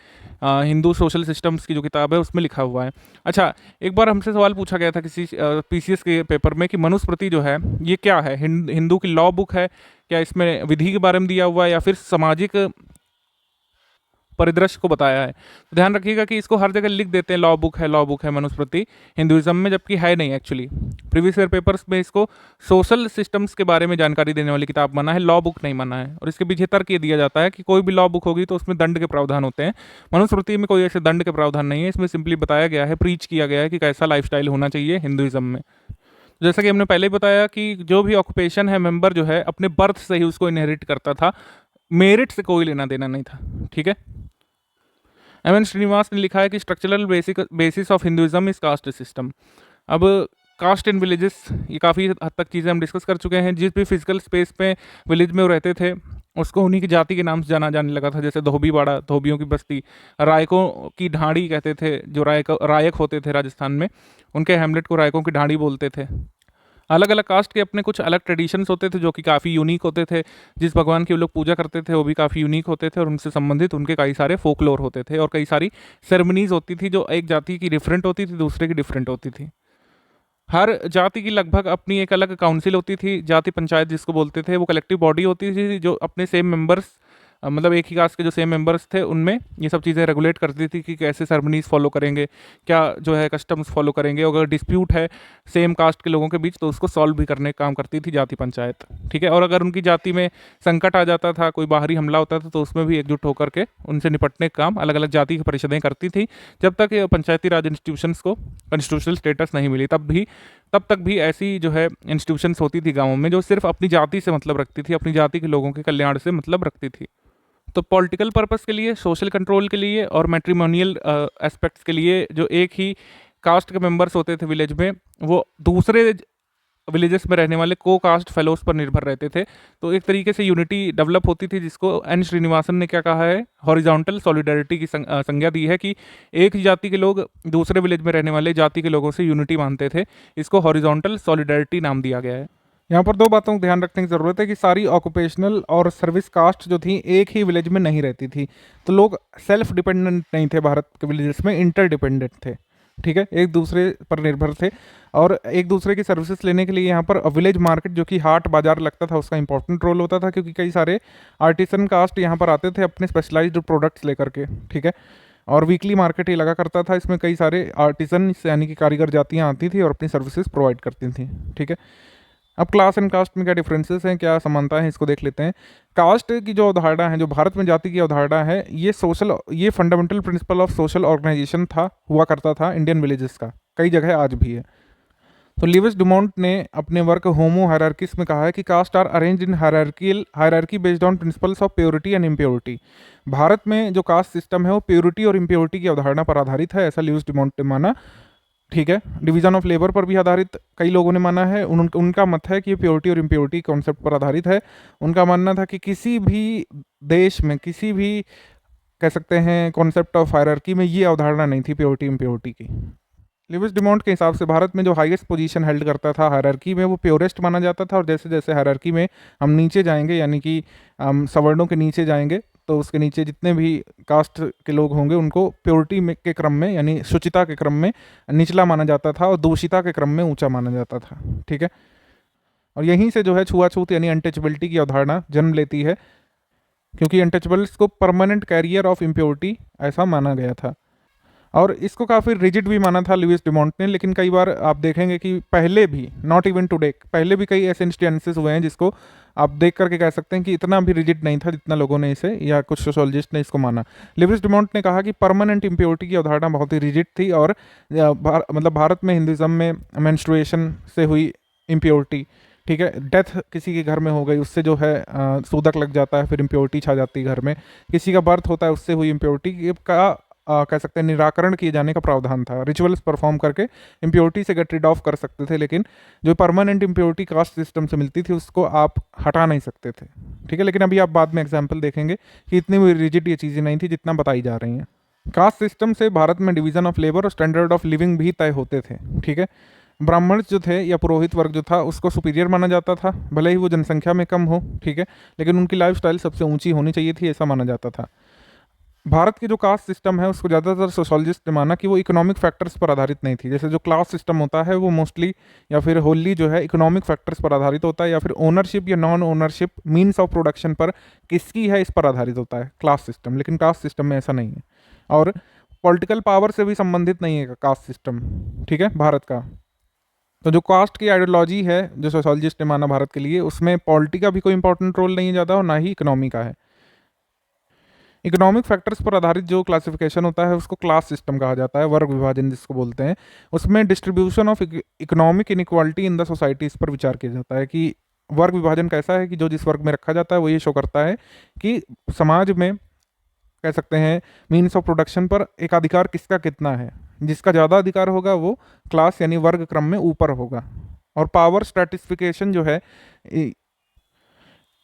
हिंदू सोशल सिस्टम्स की जो किताब है उसमें लिखा हुआ है। अच्छा, एक बार हमसे सवाल पूछा गया था किसी पीसीएस के पेपर में कि मनुस्मृति जो है ये क्या है, हिंदू की लॉ बुक है क्या, इसमें विधि के बारे में दिया हुआ है या फिर सामाजिक परिदृश्य को बताया है। तो ध्यान रखिएगा कि इसको हर जगह लिख देते हैं लॉ बुक है मनुस्मृति हिंदुइज्म में, जबकि है नहीं एक्चुअली। प्रीवियस ईयर पेपर्स में इसको सोशल सिस्टम्स के बारे में जानकारी देने वाली किताब माना है, लॉ बुक नहीं माना है। और इसके पीछे तर्क ये दिया जाता है कि कोई भी लॉ बुक होगी तो उसमें दंड के प्रावधान होते हैं, मनुस्मृति में कोई ऐसे दंड के प्रावधान नहीं है। इसमें सिंपली बताया गया है, प्रीच किया गया है कि कैसा लाइफस्टाइल होना चाहिए हिंदुइज्म में। जैसा कि हमने पहले ही बताया कि जो भी ऑक्यूपेशन है मेंबर जो है अपने बर्थ से ही उसको इनहेरिट करता था, मेरिट से कोई लेना देना नहीं था, ठीक है। एम एन श्रीनिवास ने लिखा है कि structural basis of Hinduism is caste system. अब कास्ट इन विलेजेस, ये काफ़ी हद तक चीज़ें हम डिस्कस कर चुके हैं। जिस भी फिजिकल स्पेस पे विलेज में वो रहते थे उसको उन्हीं की जाति के नाम से जाना जाने लगा था, जैसे धोबीवाड़ा, धोबियों की बस्ती, रायकों की ढाणी कहते थे, जो रायक होते थे राजस्थान में, उनके हैमलेट को रायकों की ढाणी बोलते थे। अलग अलग कास्ट के अपने कुछ अलग ट्रेडिशंस होते थे जो कि काफ़ी यूनिक होते थे। जिस भगवान की वो लोग पूजा करते थे वो भी काफ़ी यूनिक होते थे और उनसे संबंधित उनके कई सारे फोकलोर होते थे और कई सारी सेरेमनीज होती थी जो एक जाति की डिफरेंट होती थी, दूसरे की डिफरेंट होती थी। हर जाति की लगभग अपनी एक अलग काउंसिल होती थी, जाति पंचायत जिसको बोलते थे। वो कलेक्टिव बॉडी होती थी जो अपने सेम मेंबर्स मतलब एक ही कास्ट के जो सेम मेंबर्स थे उनमें ये सब चीज़ें रेगुलेट करती थी कि कैसे सेरेमनीज फॉलो करेंगे, क्या जो है कस्टम्स फॉलो करेंगे। अगर डिस्प्यूट है सेम कास्ट के लोगों के बीच तो उसको सॉल्व भी करने का काम करती थी जाति पंचायत, ठीक है। और अगर उनकी जाति में संकट आ जाता था, कोई बाहरी हमला होता था, तो उसमें भी एकजुट होकर के उनसे निपटने का काम अलग अलग जाति की परिषदें करती थी। जब तक ये पंचायती राज इंस्टीट्यूशंस को कॉन्स्टिट्यूशनल स्टेटस नहीं मिली तब तक भी ऐसी जो है इंस्टीट्यूशंस होती थी गाँवों में जो सिर्फ अपनी जाति से मतलब रखती थी, अपनी जाति के लोगों के कल्याण से मतलब रखती थी। तो पॉलिटिकल पर्पस के लिए, सोशल कंट्रोल के लिए और मैट्रिमोनियल एस्पेक्ट्स के लिए जो एक ही कास्ट के मेंबर्स होते थे विलेज में वो दूसरे विलेजेस में रहने वाले को कास्ट फेलोज पर निर्भर रहते थे। तो एक तरीके से यूनिटी डेवलप होती थी जिसको एन श्रीनिवासन ने क्या कहा है, हॉरिजॉन्टल सॉलिडारिटी की संज्ञा दी है कि एक ही जाति के लोग दूसरे विलेज में रहने वाले जाति के लोगों से यूनिटी मानते थे। इसको हॉरिजॉन्टल सॉलिडारिटी नाम दिया गया है। यहाँ पर 2 बातों का ध्यान रखने की ज़रूरत है कि सारी ऑक्यूपेशनल और सर्विस कास्ट जो थी एक ही विलेज में नहीं रहती थी। तो लोग सेल्फ डिपेंडेंट नहीं थे भारत के विलेजेस में, इंटरडिपेंडेंट थे, ठीक है, एक दूसरे पर निर्भर थे। और एक दूसरे की सर्विसेज लेने के लिए यहाँ पर विलेज मार्केट जो कि हाट बाजार लगता था उसका इंपॉर्टेंट रोल होता था, क्योंकि कई सारे आर्टिसन कास्ट यहाँ पर आते थे अपने स्पेशलाइज्ड प्रोडक्ट्स लेकर के, ठीक है। और वीकली मार्केट ही लगा करता था, इसमें कई सारे आर्टिसन यानी कि कारीगर जातियाँ आती थी और अपनी सर्विसेज प्रोवाइड करती थी, ठीक है। अब क्लास एंड कास्ट में क्या डिफरेंसेस हैं, क्या समानता है, इसको देख लेते हैं। कास्ट की जो अवधारणा है, जो भारत में जाति की अवधारणा है, ये fundamental principle of social organization हुआ करता था इंडियन विलेजेस का, कई जगह आज भी है। तो लिविस डुमोंट ने अपने वर्क होमो हायरार्कीज में कहा है कि caste are arrange in hierarchy based on principles of purity and impurity. Bharat में जो कास्ट सिस्टम है वो प्योरिटी और इम्प्योरिटी की अवधारणा पर आधारित है, ऐसा लिविस डुमोंट ने माना, ठीक है। डिवीजन ऑफ लेबर पर भी आधारित कई लोगों ने माना है। उनका मत है कि ये प्योरिटी और इम्प्योरिटी कॉन्सेप्ट पर आधारित है। उनका मानना था कि किसी भी देश में किसी भी कह सकते हैं कॉन्सेप्ट ऑफ हायरार्की में ये अवधारणा नहीं थी प्योरिटी इम्प्योरिटी की। लिविस डिमोंट के हिसाब से भारत में जो हाईएस्ट पोजीशन हेल्ड करता था हायरार्की में वो प्योरेस्ट माना जाता था, और जैसे जैसे हायरार्की में हम नीचे जाएंगे यानी कि सवर्णों के नीचे जाएंगे तो उसके नीचे जितने भी कास्ट के लोग होंगे उनको प्योरिटी में के क्रम में यानी शुचिता के क्रम में निचला माना जाता था और दूषिता के क्रम में ऊंचा माना जाता था, ठीक है। और यहीं से जो है छुआछूत यानी अनटचेबिलिटी की अवधारणा जन्म लेती है। क्योंकि अनटचेबल्स को परमानेंट कैरियर ऑफ इम्प्योरिटी ऐसा माना गया था। और इसको काफ़ी रिजिड भी माना था लुइस डिमॉन्ट ने, लेकिन कई बार आप देखेंगे कि पहले भी, नॉट इवन टुडे, पहले भी कई ऐसे इंस्टेंसेस हुए हैं जिसको आप देख करके कह सकते हैं कि इतना भी रिजिड नहीं था जितना लोगों ने इसे या कुछ सोशोलॉजिस्ट ने इसको माना। लुइस डिमॉन्ट ने कहा कि परमानेंट इम्प्योरिटी की अवधारणा बहुत ही रिजिड थी और मतलब भारत में हिंदुज़म में मेंस्ट्रुएशन से हुई इम्प्योरिटी, ठीक है, डेथ किसी के घर में हो गई उससे जो है सूदक लग जाता है, फिर इम्प्योरिटी छा जाती है घर में, किसी का बर्थ होता है उससे हुई इम्प्योरिटी का कह सकते हैं निराकरण किए जाने का प्रावधान था। रिचुअल्स परफॉर्म करके इम्प्योरिटी से गेट रिड ऑफ कर सकते थे, लेकिन जो परमानेंट इम्प्योरिटी कास्ट सिस्टम से मिलती थी उसको आप हटा नहीं सकते थे, ठीक है। लेकिन अभी आप बाद में एग्जाम्पल देखेंगे कि इतनी भी रिजिड ये चीज़ें नहीं थी जितना बताई जा रही हैं। कास्ट सिस्टम से भारत में डिवीजन ऑफ लेबर और स्टैंडर्ड ऑफ लिविंग भी तय होते थे, ठीक है। ब्राह्मण जो थे या पुरोहित वर्ग जो था उसको सुपीरियर माना जाता था, भले ही वो जनसंख्या में कम हो, ठीक है, लेकिन उनकी लाइफस्टाइल सबसे ऊंची होनी चाहिए थी, ऐसा माना जाता था। भारत की जो कास्ट सिस्टम है उसको ज़्यादातर सोशोलॉजिस्ट ने माना कि वो इकोनॉमिक फैक्टर्स पर आधारित नहीं थी। जैसे जो क्लास सिस्टम होता है वो मोस्टली या फिर होली जो है इकोनॉमिक फैक्टर्स पर आधारित होता है, या फिर ओनरशिप या non ownership means of production पर किसकी है इस पर आधारित होता है क्लास सिस्टम, लेकिन कास्ट सिस्टम में ऐसा नहीं है। और पॉलिटिकल पावर से भी संबंधित नहीं है कास्ट सिस्टम, ठीक है, भारत का। तो जो कास्ट की आइडियोलॉजी है जो सोशोलॉजिस्ट ने माना भारत के लिए, उसमें पॉलिटी का भी कोई इंपॉर्टेंट रोल नहीं है ज़्यादा और ना ही इकोनॉमी का है। इकोनॉमिक फैक्टर्स पर आधारित जो क्लासिफिकेशन होता है उसको क्लास सिस्टम कहा जाता है, वर्ग विभाजन जिसको बोलते हैं। उसमें distribution of economic inequality in the society इस पर विचार किया जाता है कि वर्ग विभाजन कैसा है कि जो जिस वर्ग में रखा जाता है वो ये शो करता है कि समाज में कह सकते हैं मीन्स ऑफ प्रोडक्शन पर एकाधिकार किसका कितना है। जिसका ज़्यादा अधिकार होगा वो क्लास यानी वर्ग क्रम में ऊपर होगा। और पावर स्ट्रेटिफिकेशन जो है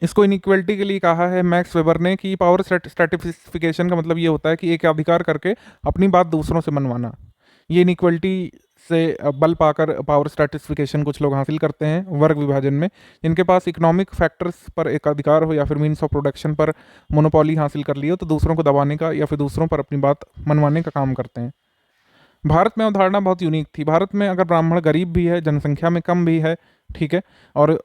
इसको इनइक्वलिटी के लिए कहा है मैक्स वेबर ने कि पावर स्ट्रेटिफिकेशन का मतलब ये होता है कि एक अधिकार करके अपनी बात दूसरों से मनवाना। ये इनइक्वलिटी से बल पाकर पावर स्ट्रेटिफिकेशन कुछ लोग हासिल करते हैं वर्ग विभाजन में, जिनके पास इकोनॉमिक फैक्टर्स पर एक अधिकार हो या फिर मीन्स ऑफ प्रोडक्शन पर मोनोपोली हासिल कर लियो तो दूसरों को दबाने का या फिर दूसरों पर अपनी बात मनवाने का काम करते हैं। भारत में अवधारणा बहुत यूनिक थी। भारत में अगर ब्राह्मण गरीब भी है, जनसंख्या में कम भी है, ठीक है, और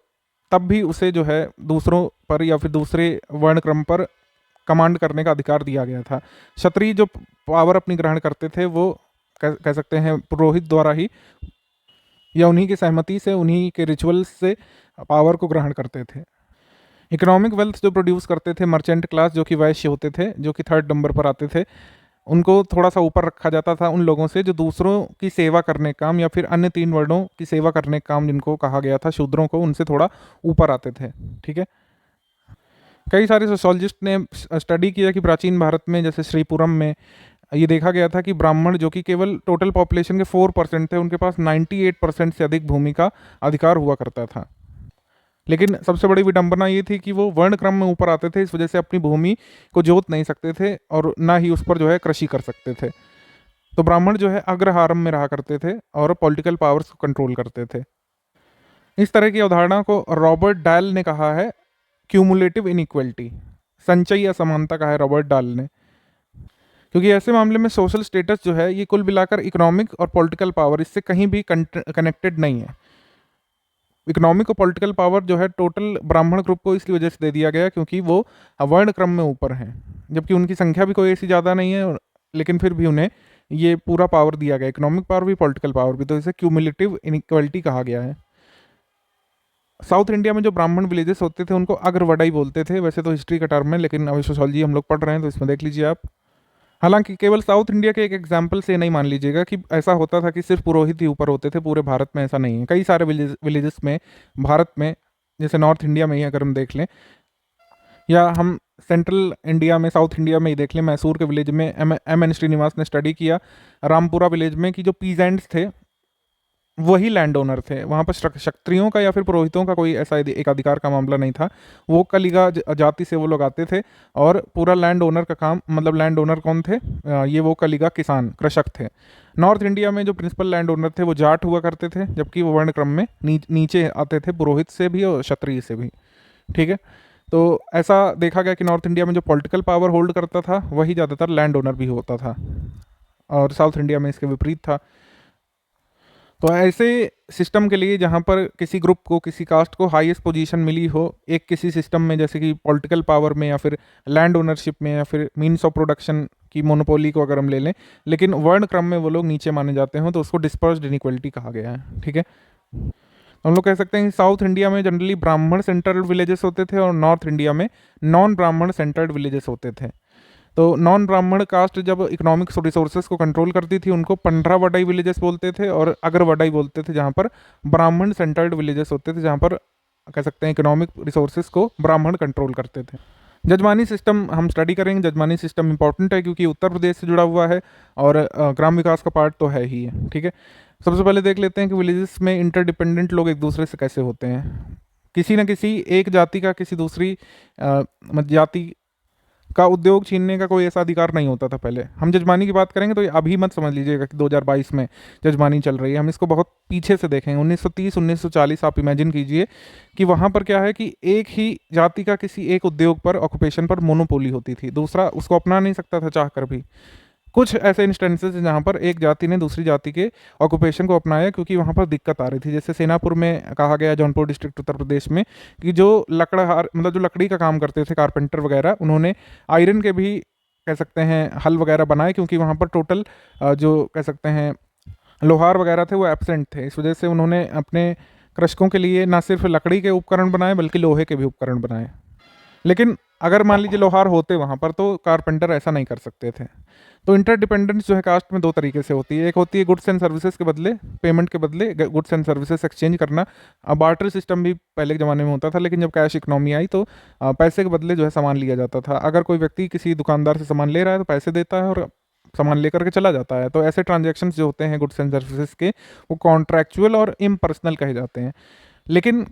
तब भी उसे जो है दूसरों पर या फिर दूसरे वर्ण क्रम पर कमांड करने का अधिकार दिया गया था। क्षत्रिय जो पावर अपनी ग्रहण करते थे वो कह सकते हैं पुरोहित द्वारा ही या उन्हीं की सहमति से, उन्हीं के रिचुअल्स से पावर को ग्रहण करते थे। इकोनॉमिक वेल्थ जो प्रोड्यूस करते थे मर्चेंट क्लास जो कि वैश्य होते थे, जो कि थर्ड नंबर पर आते थे, उनको थोड़ा सा ऊपर रखा जाता था उन लोगों से जो दूसरों की सेवा करने काम या फिर अन्य तीन वर्णों की सेवा करने काम जिनको कहा गया था शूद्रों को, उनसे थोड़ा ऊपर आते थे, ठीक है। कई सारे सोशोलॉजिस्ट ने स्टडी किया कि प्राचीन भारत में जैसे श्रीपुरम में ये देखा गया था कि ब्राह्मण जो कि केवल टोटल पॉपुलेशन के 4% थे, उनके पास 98% से अधिक भूमि का अधिकार हुआ करता था। लेकिन सबसे बड़ी विडंबना ये थी कि वो वर्ण क्रम में ऊपर आते थे, इस वजह से अपनी भूमि को जोत नहीं सकते थे और ना ही उस पर जो है कृषि कर सकते थे। तो ब्राह्मण जो है अग्रहारम में रहा करते थे और पॉलिटिकल पावर्स को कंट्रोल करते थे। इस तरह की अवधारणा को रॉबर्ट डायल ने कहा है क्यूमुलेटिव इनइक्वलिटी, संचयी असमानता कहा है रॉबर्ट डायल ने, क्योंकि ऐसे मामले में सोशल स्टेटस जो है ये कुल मिलाकर इकोनॉमिक और पॉलिटिकल पावर इससे कहीं भी कनेक्टेड नहीं है। इकोनॉमिक और पॉलिटिकल पावर जो है टोटल ब्राह्मण ग्रुप को इसकी वजह से दे दिया गया क्योंकि वो वर्ण क्रम में ऊपर हैं, जबकि उनकी संख्या भी कोई ऐसी ज़्यादा नहीं है, लेकिन फिर भी उन्हें ये पूरा पावर दिया गया, इकोनॉमिक पावर भी पॉलिटिकल पावर भी, तो इसे क्यूमुलेटिव इनइक्वालिटी कहा गया है। साउथ इंडिया में जो ब्राह्मण विलेजेस होते थे उनको अग्रवडाई बोलते थे, वैसे तो हिस्ट्री का टर्म है लेकिन अभी सोशोलॉजी हम लोग पढ़ रहे हैं तो इसमें देख लीजिए आप। हालांकि केवल साउथ इंडिया के एक एग्जाम्पल से नहीं मान लीजिएगा कि ऐसा होता था कि सिर्फ पुरोहित ही ऊपर होते थे, पूरे भारत में ऐसा नहीं है। कई सारे विलेजेस में भारत में, जैसे नॉर्थ इंडिया में ही अगर हम देख लें या हम सेंट्रल इंडिया में साउथ इंडिया में ही देख लें, मैसूर के विलेज में एम एन श्रीनिवास ने स्टडी किया रामपुरा विलेज में कि जो पीजेंट्स थे वही लैंड ओनर थे, वहाँ पर क्षत्रियों का या फिर पुरोहितों का कोई ऐसा एक अधिकार का मामला नहीं था। वो कलिगा जाति से वो लोग आते थे और पूरा लैंड ओनर का काम, मतलब लैंड ओनर कौन थे, ये वो कलिगा किसान कृषक थे। नॉर्थ इंडिया में जो प्रिंसिपल लैंड ओनर थे वो जाट हुआ करते थे, जबकि वो वर्ण क्रम में नीचे आते थे पुरोहित से भी और क्षत्रिय से भी, ठीक है। तो ऐसा देखा गया कि नॉर्थ इंडिया में जो पॉलिटिकल पावर होल्ड करता था वही ज़्यादातर लैंड ओनर भी होता था और साउथ इंडिया में इसके विपरीत था। तो ऐसे सिस्टम के लिए जहाँ पर किसी ग्रुप को, किसी कास्ट को हाईएस्ट पोजीशन मिली हो एक किसी सिस्टम में, जैसे कि पॉलिटिकल पावर में या फिर लैंड ओनरशिप में या फिर मीन्स ऑफ प्रोडक्शन की मोनोपोली को अगर हम ले लें, लेकिन वर्ण क्रम में वो लोग नीचे माने जाते हैं, तो उसको डिस्पर्स्ड इनइक्वलिटी कहा गया है। ठीक है, हम लोग कह सकते हैं कि साउथ इंडिया में जनरली ब्राह्मण सेंटर्ड विलेजेस होते थे और नॉर्थ इंडिया में नॉन ब्राह्मण सेंटर्ड विलेजेस होते थे। तो नॉन ब्राह्मण कास्ट जब इकोनॉमिक रिसोर्सेज को कंट्रोल करती थी उनको 15 वडाई विलेजेस बोलते थे, और अगर वडाई बोलते थे जहाँ पर ब्राह्मण सेंटर्ड विलेजेस होते थे, जहाँ पर कह सकते हैं इकोनॉमिक रिसोर्सेज को ब्राह्मण कंट्रोल करते थे। जजमानी सिस्टम हम स्टडी करेंगे। जजमानी सिस्टम इंपॉर्टेंट है क्योंकि उत्तर प्रदेश से जुड़ा हुआ है और ग्राम विकास का पार्ट तो है ही है। ठीक है, सबसे पहले देख लेते हैं कि विलेजेस में इंटरडिपेंडेंट लोग एक दूसरे से कैसे होते हैं। किसी न किसी एक जाति का किसी दूसरी जाति का उद्योग छीनने का कोई ऐसा अधिकार नहीं होता था पहले। हम जजमानी की बात करेंगे तो ये अभी मत समझ लीजिएगा कि 2022 में जजमानी चल रही है, हम इसको बहुत पीछे से देखेंगे। 1930-1940 आप इमेजिन कीजिए कि वहाँ पर क्या है कि एक ही जाति का किसी एक उद्योग पर, ऑक्यूपेशन पर मोनोपोली होती थी, दूसरा उसको अपना नहीं सकता था चाह कर भी। कुछ ऐसे इंस्टेंसेस हैं जहाँ पर एक जाति ने दूसरी जाति के ऑक्यूपेशन को अपनाया क्योंकि वहाँ पर दिक्कत आ रही थी। जैसे सेनापुर में कहा गया, जौनपुर डिस्ट्रिक्ट उत्तर प्रदेश में, कि जो लकड़हार मतलब जो लकड़ी का काम करते थे कारपेंटर वगैरह, उन्होंने आयरन के भी कह सकते हैं हल वगैरह बनाए क्योंकि वहाँ पर टोटल जो कह सकते हैं लोहार वगैरह थे वो एब्सेंट थे। इस वजह से उन्होंने अपने कृषकों के लिए ना सिर्फ लकड़ी के उपकरण बनाए बल्कि लोहे के भी उपकरण बनाए। लेकिन अगर मान लीजिए लोहार होते वहाँ पर तो कारपेंटर ऐसा नहीं कर सकते थे। तो इंटरडिपेंडेंस जो है कास्ट में दो तरीके से होती है। एक होती है गुड्स एंड सर्विसेज के बदले, पेमेंट के बदले गुड्स एंड सर्विसेज एक्सचेंज करना। अब बार्टर सिस्टम भी पहले के ज़माने में होता था, लेकिन जब कैश इकोनॉमी आई तो पैसे के बदले जो है सामान लिया जाता था। अगर कोई व्यक्ति किसी दुकानदार से सामान ले रहा है तो पैसे देता है और सामान लेकर के चला जाता है। तो ऐसे ट्रांजेक्शन्स जो होते हैं गुड्स एंड सर्विसेज के, वो कॉन्ट्रैक्चुअल और इम्पर्सनल कहे जाते हैं। लेकिन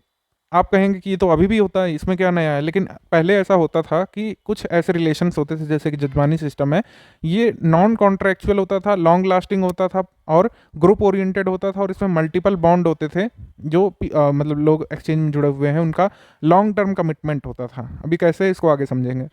आप कहेंगे कि ये तो अभी भी होता है, इसमें क्या नया है, लेकिन पहले ऐसा होता था कि कुछ ऐसे रिलेशंस होते थे, जैसे कि जजमानी सिस्टम है, ये नॉन कॉन्ट्रैक्चुअल होता था, लॉन्ग लास्टिंग होता था और ग्रुप ओरिएंटेड होता था, और इसमें मल्टीपल बॉन्ड होते थे जो मतलब लोग एक्सचेंज में जुड़े हुए हैं उनका लॉन्ग टर्म कमिटमेंट होता था। अभी कैसे, इसको आगे समझेंगे।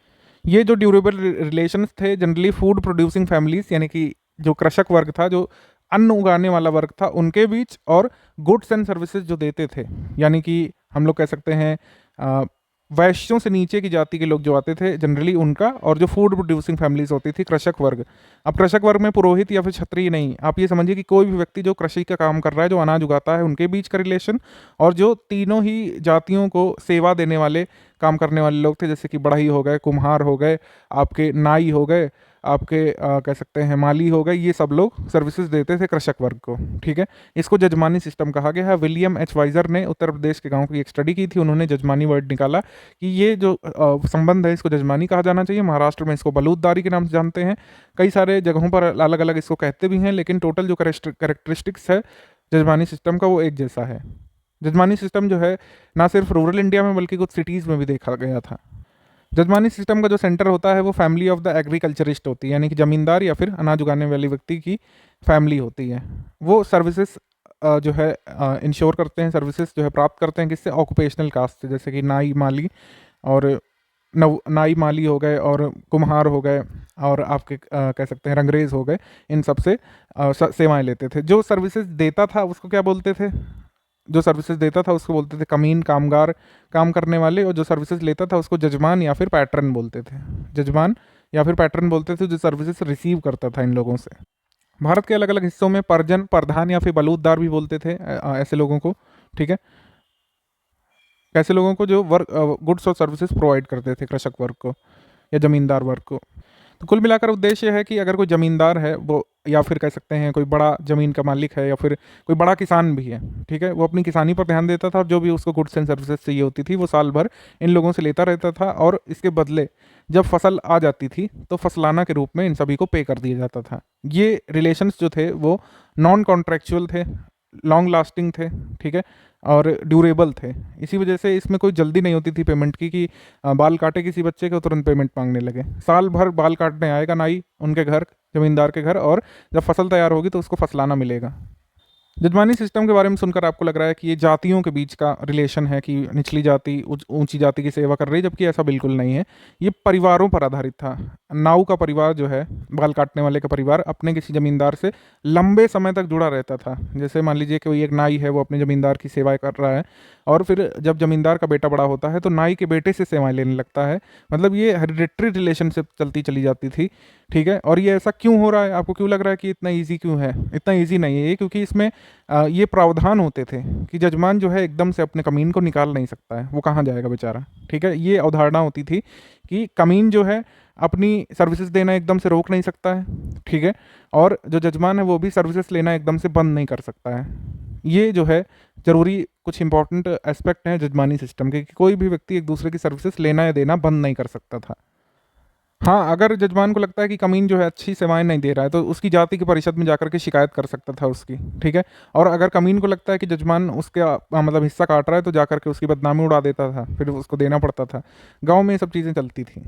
ये जो ड्यूरेबल रिलेशंस थे जनरली फूड प्रोड्यूसिंग फैमिलीज, यानी कि जो कृषक वर्ग था, जो अन्न उगाने वाला वर्ग था, उनके बीच, और गुड्स एंड सर्विसेज जो देते थे, यानी कि हम लोग कह सकते हैं वैश्यों से नीचे की जाति के लोग जो आते थे जनरली उनका, और जो फूड प्रोड्यूसिंग फैमिलीज होती थी, कृषक वर्ग। अब कृषक वर्ग में पुरोहित या फिर क्षत्रिय नहीं, आप ये समझिए कि कोई भी व्यक्ति जो कृषि का काम कर रहा है, जो अनाज उगाता है, उनके बीच का रिलेशन, और जो तीनों ही जातियों को सेवा देने वाले काम करने वाले लोग थे, जैसे कि बढ़ई हो गए, कुम्हार हो गए, आपके नाई हो गए, आपके कह सकते हैं माली हो गए, ये सब लोग सर्विसेज देते थे कृषक वर्ग को। ठीक है, इसको जजमानी सिस्टम कहा गया है। विलियम एच वाइजर ने उत्तर प्रदेश के गांव की एक स्टडी की थी, उन्होंने जजमानी वर्ड निकाला कि ये जो संबंध है इसको जजमानी कहा जाना चाहिए। महाराष्ट्र में इसको बलूतदारी के नाम से जानते हैं, कई सारे जगहों पर अलग अलग इसको कहते भी हैं, लेकिन टोटल जो करेक्टरिस्टिक्स है जजमानी सिस्टम का वो एक जैसा है। जजमानी सिस्टम जो है ना सिर्फ रूरल इंडिया में बल्कि कुछ सिटीज़ में भी देखा गया था। जजमानी सिस्टम का जो सेंटर होता है वो फैमिली ऑफ द एग्रीकल्चरिस्ट होती है, यानी कि जमींदार या फिर अनाज उगाने वाले व्यक्ति की फैमिली होती है। वो सर्विसेज जो है इंश्योर करते हैं, सर्विसेज जो है प्राप्त करते हैं किससे, ऑक्यूपेशनल कास्ट से, जैसे कि नाई माली और नाई माली हो गए, और कुम्हार हो गए, और आपके कह सकते हैं रंगरेज हो गए। इन सब से सेवाएं लेते थे। जो सर्विसेज देता था उसको क्या बोलते थे, जो सर्विसेज देता था उसको बोलते थे कमीन, कामगार, काम करने वाले, और जो सर्विसेज लेता था उसको जजमान या फिर पैटर्न बोलते थे। जजमान या फिर पैटर्न बोलते थे जो सर्विसेज रिसीव करता था इन लोगों से। भारत के अलग अलग हिस्सों में परजन, प्रधान या फिर बलूतदार भी बोलते थे ऐसे लोगों को। ठीक है, ऐसे लोगों को जो वर्क गुड्स और सर्विसेज प्रोवाइड करते थे कृषक वर्ग को या जमींदार वर्ग को। तो कुल मिलाकर उद्देश्य है कि अगर कोई ज़मींदार है वो, या फिर कह सकते हैं कोई बड़ा ज़मीन का मालिक है, या फिर कोई बड़ा किसान भी है, ठीक है, वो अपनी किसानी पर ध्यान देता था, और जो भी उसको गुड्स एंड सर्विसेज चाहिए होती थी वो साल भर इन लोगों से लेता रहता था, और इसके बदले जब फसल आ जाती थी तो फसलाना के रूप में इन सभी को पे कर दिया जाता था। ये रिलेशंस जो थे वो नॉन कॉन्ट्रेक्चुअल थे, लॉन्ग लास्टिंग थे, ठीक है, और ड्यूरेबल थे। इसी वजह से इसमें कोई जल्दी नहीं होती थी पेमेंट की, कि बाल काटे किसी बच्चे के तुरंत पेमेंट मांगने लगे। साल भर बाल काटने आएगा नाई उनके घर, जमींदार के घर, और जब फसल तैयार होगी तो उसको फसलाना मिलेगा। जजमानी सिस्टम के बारे में सुनकर आपको लग रहा है कि ये जातियों के बीच का रिलेशन है कि निचली जाति ऊंची जाति की सेवा कर रही है, जबकि ऐसा बिल्कुल नहीं है। ये परिवारों पर आधारित था। नाऊ का परिवार जो है, बाल काटने वाले का परिवार, अपने किसी जमींदार से लंबे समय तक जुड़ा रहता था। जैसे मान लीजिए कि कोई एक नाई है, वो अपने जमींदार की सेवाएं कर रहा है, और फिर जब जमींदार का बेटा बड़ा होता है तो नाई के बेटे से सेवाएं लेने लगता है। मतलब ये हेरिडेटरी रिलेशनशिप चलती चली जाती थी। ठीक है, और ये ऐसा क्यों हो रहा है? आपको क्यों लग रहा है कि इतना ईजी क्यों है? इतना ईजी नहीं है ये, क्योंकि इसमें ये प्रावधान होते थे कि जजमान जो है एकदम से अपने कमीन को निकाल नहीं सकता है, वो कहाँ जाएगा बेचारा। ठीक है, ये अवधारणा होती थी कि कमीन जो है अपनी सर्विसेज देना एकदम से रोक नहीं सकता है। ठीक है, और जो जजमान है वो भी सर्विसेज लेना एकदम से बंद नहीं कर सकता है। ये जो है ज़रूरी कुछ इंपॉर्टेंट एस्पेक्ट हैं जजमानी सिस्टम के, कि कोई भी व्यक्ति एक दूसरे की सर्विसेज लेना या देना बंद नहीं कर सकता था। हाँ, अगर जजमान को लगता है कि कमीन जो है अच्छी सेवाएं नहीं दे रहा है, तो उसकी जाति की परिषद में जाकर के शिकायत कर सकता था उसकी। ठीक है, और अगर कमीन को लगता है कि जजमान उसके मतलब हिस्सा काट रहा है, तो जाकर के उसकी बदनामी उड़ा देता था, फिर उसको देना पड़ता था। गांव में ये सब चीज़ें चलती थी।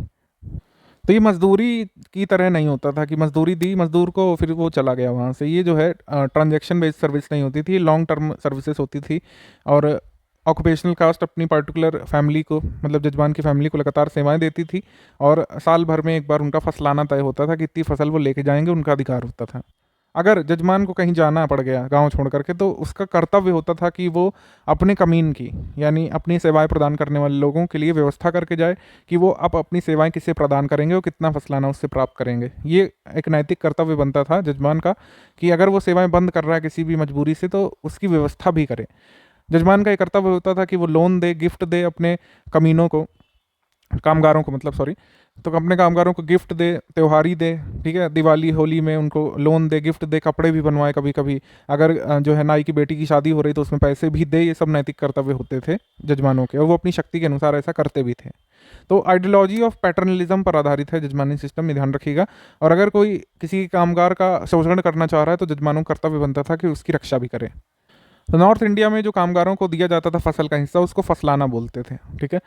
तो ये मजदूरी की तरह नहीं होता था कि मजदूरी दी मजदूर को, फिर वो चला गया वहाँ से। ये जो है ट्रांजैक्शन बेस्ड सर्विस नहीं होती थी, लॉन्ग टर्म सर्विसेज होती थी। और ऑक्यूपेशनल कास्ट अपनी पर्टिकुलर फैमिली को, मतलब जजमान की फैमिली को लगातार सेवाएं देती थी, और साल भर में एक बार उनका फसलाना तय होता था कि इतनी फसल वो लेके जाएंगे, उनका अधिकार होता था। अगर जजमान को कहीं जाना पड़ गया गांव छोड़ करके, तो उसका कर्तव्य होता था कि वो अपने कमीन की, यानी अपनी सेवाएं प्रदान करने वाले लोगों के लिए व्यवस्था करके जाए कि वो अब अपनी सेवाएं किसे प्रदान करेंगे और कितना फसलाना उससे प्राप्त करेंगे। ये एक नैतिक कर्तव्य बनता था जजमान का कि अगर वो सेवाएं बंद कर रहा है किसी भी मजबूरी से, तो उसकी व्यवस्था भी करे। जजमान का एक कर्तव्य होता था कि वो लोन दे, गिफ्ट दे अपने कमीनों को, कामगारों को, मतलब सॉरी, तो अपने कामगारों को गिफ्ट दे, त्योहारी दे। ठीक है, दिवाली होली में उनको लोन दे, गिफ्ट दे, कपड़े भी बनवाए कभी कभी। अगर जो है नाई की बेटी की शादी हो रही तो उसमें पैसे भी दे। ये सब नैतिक कर्तव्य होते थे जजमानों के, और वो अपनी शक्ति के अनुसार ऐसा करते भी थे। तो आइडियोलॉजी ऑफ पैटर्नलिज्म पर आधारित है जजमानी सिस्टम, में ध्यान रखिएगा। और अगर कोई किसी कामगार का शोषण करना चाह रहा है, तो जजमानों का कर्तव्य बनता था कि उसकी रक्षा भी करे। तो नॉर्थ इंडिया में जो कामगारों को दिया जाता था फसल का हिस्सा, उसको फसलाना बोलते थे। ठीक है,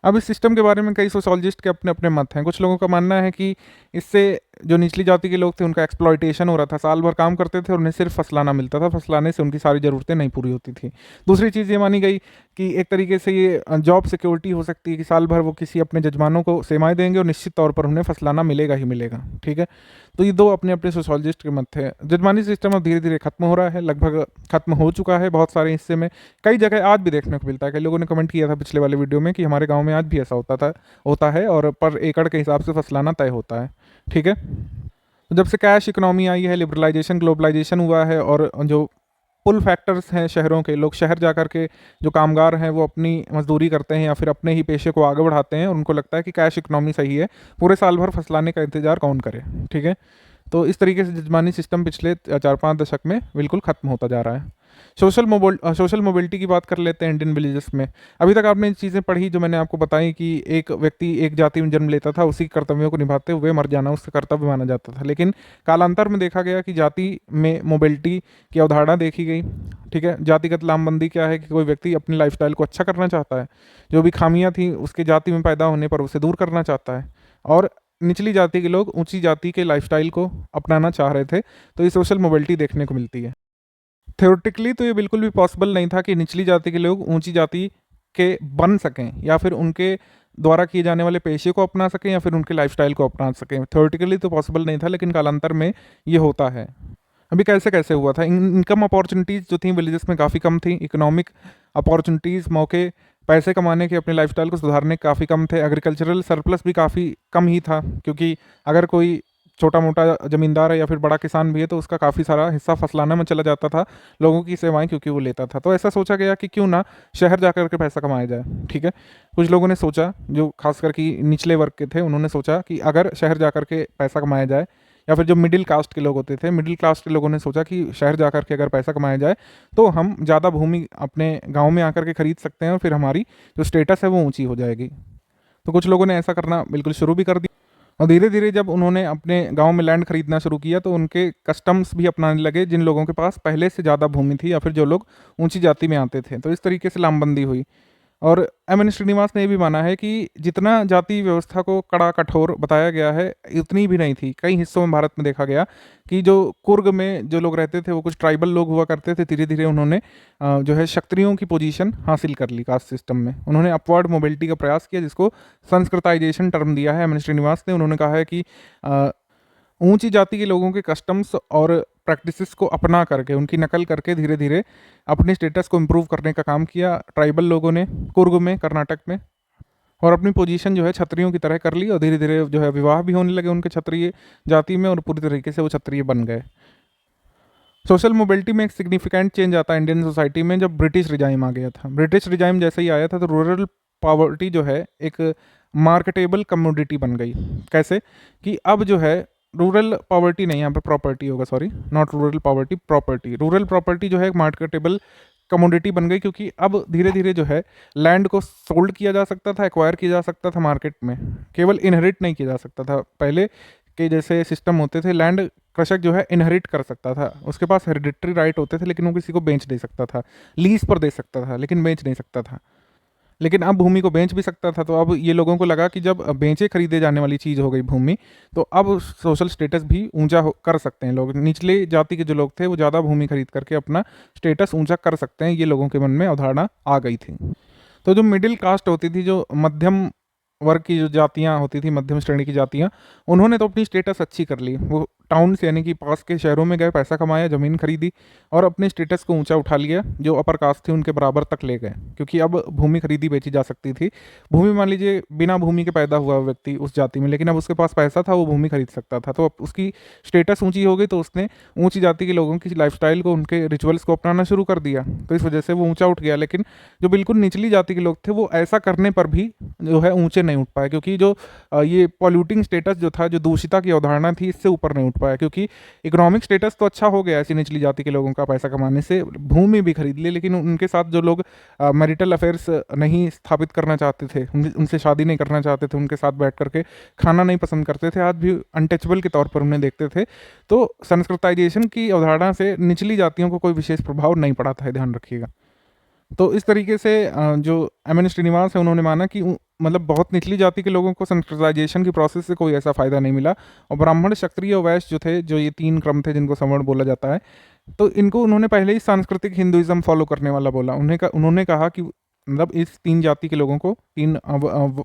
अब इस सिस्टम के बारे में कई सोशोलॉजिस्ट के अपने अपने मत हैं। कुछ लोगों का मानना है कि इससे जो निचली जाति के लोग थे उनका एक्सप्लॉइटेशन हो रहा था, साल भर काम करते थे और उन्हें सिर्फ फसलाना मिलता था, फसलाने से उनकी सारी ज़रूरतें नहीं पूरी होती थी। दूसरी चीज़ ये मानी गई कि एक तरीके से ये जॉब सिक्योरिटी हो सकती है कि साल भर वो किसी अपने जजमानों को सेवाएं देंगे और निश्चित तौर पर उन्हें फसलाना मिलेगा ही मिलेगा। ठीक है, तो ये दो अपने अपने सोशोलॉजिस्ट के मत थे। जजमानी सिस्टम अब धीरे धीरे खत्म हो रहा है, लगभग खत्म हो चुका है बहुत सारे हिस्से में। कई जगह आज भी देखने को मिलता है। कई लोगों ने कमेंट किया था पिछले वाले वीडियो में कि हमारे गाँव में आज भी ऐसा होता है, और पर एकड़ के हिसाब से फसलाना तय होता है। ठीक है, तो जब से कैश इकोनॉमी आई है, लिबरलाइजेशन, ग्लोबलाइजेशन हुआ है, और जो पुल फैक्टर्स हैं शहरों के, लोग शहर जा कर के, जो कामगार हैं वो अपनी मजदूरी करते हैं या फिर अपने ही पेशे को आगे बढ़ाते हैं, और उनको लगता है कि कैश इकोनॉमी सही है, पूरे साल भर फसलाने का इंतजार कौन करे। ठीक है, तो इस तरीके से जजमानी सिस्टम पिछले 4-5 दशक में बिल्कुल खत्म होता जा रहा है। सोशल मोबिलिटी की बात कर लेते हैं इंडियन विलेजेस में। अभी तक आपने चीज़ें पढ़ी जो मैंने आपको बताई कि एक व्यक्ति एक जाति में जन्म लेता था, उसी कर्तव्यों को निभाते हुए मर जाना उसका कर्तव्य माना जाता था। लेकिन कालांतर में देखा गया कि जाति में मोबिलिटी की अवधारणा देखी गई। ठीक है, जातिगत लामबंदी क्या है कि कोई व्यक्ति अपनी लाइफस्टाइल को अच्छा करना चाहता है, जो भी खामियां थी उसके जाति में पैदा होने पर उसे दूर करना चाहता है, और निचली जाति के लोग ऊंची जाति के लाइफस्टाइल को अपनाना चाह रहे थे। तो ये सोशल मोबिलिटी देखने को मिलती है। थ्योरेटिकली तो ये बिल्कुल भी पॉसिबल नहीं था कि निचली जाति के लोग ऊंची जाति के बन सकें, या फिर उनके द्वारा किए जाने वाले पेशे को अपना सकें, या फिर उनके लाइफस्टाइल को अपना सकें। थ्योरेटिकली तो पॉसिबल नहीं था, लेकिन कालांतर में ये होता है। अभी कैसे कैसे हुआ था? इनकम अपॉर्चुनिटीज़ जो थी विलेजेस में काफ़ी कम थी। इकोनॉमिक अपॉर्चुनिटीज़, मौके पैसे कमाने के, अपने लाइफस्टाइल को सुधारने के काफ़ी कम थे। एग्रीकल्चरल सरप्लस भी काफ़ी कम ही था, क्योंकि अगर कोई छोटा मोटा ज़मींदार है या फिर बड़ा किसान भी है तो उसका काफ़ी सारा हिस्सा फसलाना में चला जाता था, लोगों की सेवाएं क्योंकि वो लेता था। तो ऐसा सोचा गया कि क्यों ना शहर जा कर के पैसा कमाया जाए। ठीक है, कुछ लोगों ने सोचा, जो खासकर कि निचले वर्ग के थे, उन्होंने सोचा कि अगर शहर जा कर के पैसा कमाया जाए, या फिर जो मिडिल कास्ट के लोग होते थे, मिडिल क्लास के लोगों ने सोचा कि शहर जा कर के अगर पैसा कमाया जाए तो हम ज़्यादा भूमि अपने गाँव में आकर के खरीद सकते हैं, और फिर हमारी जो स्टेटस है वो ऊँची हो जाएगी। तो कुछ लोगों ने ऐसा करना बिल्कुल शुरू भी कर दिया, और धीरे धीरे जब उन्होंने अपने गांव में लैंड खरीदना शुरू किया तो उनके कस्टम्स भी अपनाने लगे जिन लोगों के पास पहले से ज़्यादा भूमि थी, या फिर जो लोग ऊंची जाति में आते थे। तो इस तरीके से लामबंदी हुई। और एम.एन. श्रीनिवास ने ये भी माना है कि जितना जाति व्यवस्था को कड़ा कठोर बताया गया है उतनी भी नहीं थी। कई हिस्सों में भारत में देखा गया कि जो कुर्ग में जो लोग रहते थे वो कुछ ट्राइबल लोग हुआ करते थे, धीरे धीरे उन्होंने जो है क्षत्रियों की पोजीशन हासिल कर ली कास्ट सिस्टम में। उन्होंने अपवर्ड मोबिलिटी का प्रयास किया, जिसको संस्कृताइजेशन टर्म दिया है एम.एन. श्रीनिवास ने। उन्होंने कहा है कि ऊंची जाति के लोगों के कस्टम्स और प्रैक्टिसेस को अपना करके, उनकी नकल करके धीरे धीरे अपने स्टेटस को इम्प्रूव करने का काम किया ट्राइबल लोगों ने कुर्ग में, कर्नाटक में, और अपनी पोजीशन जो है क्षत्रियों की तरह कर ली। और धीरे धीरे जो है विवाह भी होने लगे उनके क्षत्रिय जाति में, और पूरी तरीके से वो क्षत्रिय बन गए। सोशल मोबिलिटी में एक सिग्निफिकेंट चेंज आता है इंडियन सोसाइटी में जब ब्रिटिश रिजाइम आ गया था। ब्रिटिश रिजाइम जैसे ही आया था तो रूरल पॉवर्टी जो है एक मार्केटेबल कमोडिटी बन गई। कैसे कि अब जो है रूरल पॉवर्टी नहीं, यहाँ पे प्रॉपर्टी होगा, sorry, not rural poverty, property. Rural property जो है एक मार्केटेबल कमोडिटी बन गई, क्योंकि अब धीरे धीरे जो है लैंड को सोल्ड किया जा सकता था, एक्वायर किया जा सकता था मार्केट में, केवल इनहेरिट नहीं किया जा सकता था। पहले के जैसे सिस्टम होते थे, लैंड कृषक जो है इनहेरिट कर सकता था, उसके पास हेरिडिटरी राइट होते थे, लेकिन वो किसी को बेच दे सकता था, लीज पर दे सकता था, लेकिन बेच नहीं सकता था। लेकिन अब भूमि को बेच भी सकता था। तो अब ये लोगों को लगा कि जब बेचे खरीदे जाने वाली चीज़ हो गई भूमि, तो अब सोशल स्टेटस भी ऊंचा कर सकते हैं लोग। निचले जाति के जो लोग थे वो ज़्यादा भूमि खरीद करके अपना स्टेटस ऊंचा कर सकते हैं, ये लोगों के मन में अवधारणा आ गई थी। तो जो मिडिल कास्ट होती थी, जो मध्यम वर्ग की जो जातियाँ होती थी, मध्यम श्रेणी की जातियाँ, उन्होंने तो अपनी स्टेटस अच्छी कर ली। वो टाउन से यानी कि पास के शहरों में गए, पैसा कमाया, ज़मीन खरीदी और अपने स्टेटस को ऊंचा उठा लिया। जो अपर कास्ट थी उनके बराबर तक ले गए, क्योंकि अब भूमि खरीदी बेची जा सकती थी। भूमि, मान लीजिए बिना भूमि के पैदा हुआ व्यक्ति उस जाति में, लेकिन अब उसके पास पैसा था, वो भूमि खरीद सकता था, तो अब उसकी स्टेटस ऊंची हो गई। तो उसने ऊंची जाति के लोगों की लाइफस्टाइल को, उनके रिचुअल्स को अपनाना शुरू कर दिया, तो इस वजह से वो ऊंचा उठ गया। लेकिन जो बिल्कुल निचली जाति के लोग थे वो ऐसा करने पर भी जो है ऊंचे नहीं उठ पाए, क्योंकि जो ये पॉल्यूटिंग स्टेटस जो था, जो दूषिता की अवधारणा थी, इससे ऊपर नहीं उठ पाया। क्योंकि इकोनॉमिक स्टेटस तो अच्छा हो गया ऐसी निचली जाति के लोगों का, पैसा कमाने से भूमि भी खरीद ली, लेकिन उनके साथ जो लोग मैरिटल अफेयर्स नहीं स्थापित करना चाहते थे, उनसे शादी नहीं करना चाहते थे, उनके साथ बैठ करके खाना नहीं पसंद करते थे, आज भी अनटचेबल के तौर पर उन्हें देखते थे। तो संस्कृताइजेशन की अवधारणा से निचली जातियों को कोई विशेष प्रभाव नहीं पड़ा था, ध्यान रखिएगा। तो इस तरीके से जो एम.एन. श्रीनिवास है, उन्होंने माना कि मतलब बहुत निचली जाति के लोगों को संस्कृताइजेशन की प्रोसेस से कोई ऐसा फायदा नहीं मिला। और ब्राह्मण, क्षत्रिय और वैश्य जो थे, जो ये तीन क्रम थे जिनको सवर्ण बोला जाता है, तो इनको उन्होंने पहले ही सांस्कृतिक हिंदुइज्म फॉलो करने वाला बोला। उन्होंने कहा कि मतलब इस तीन जाति के लोगों को, तीन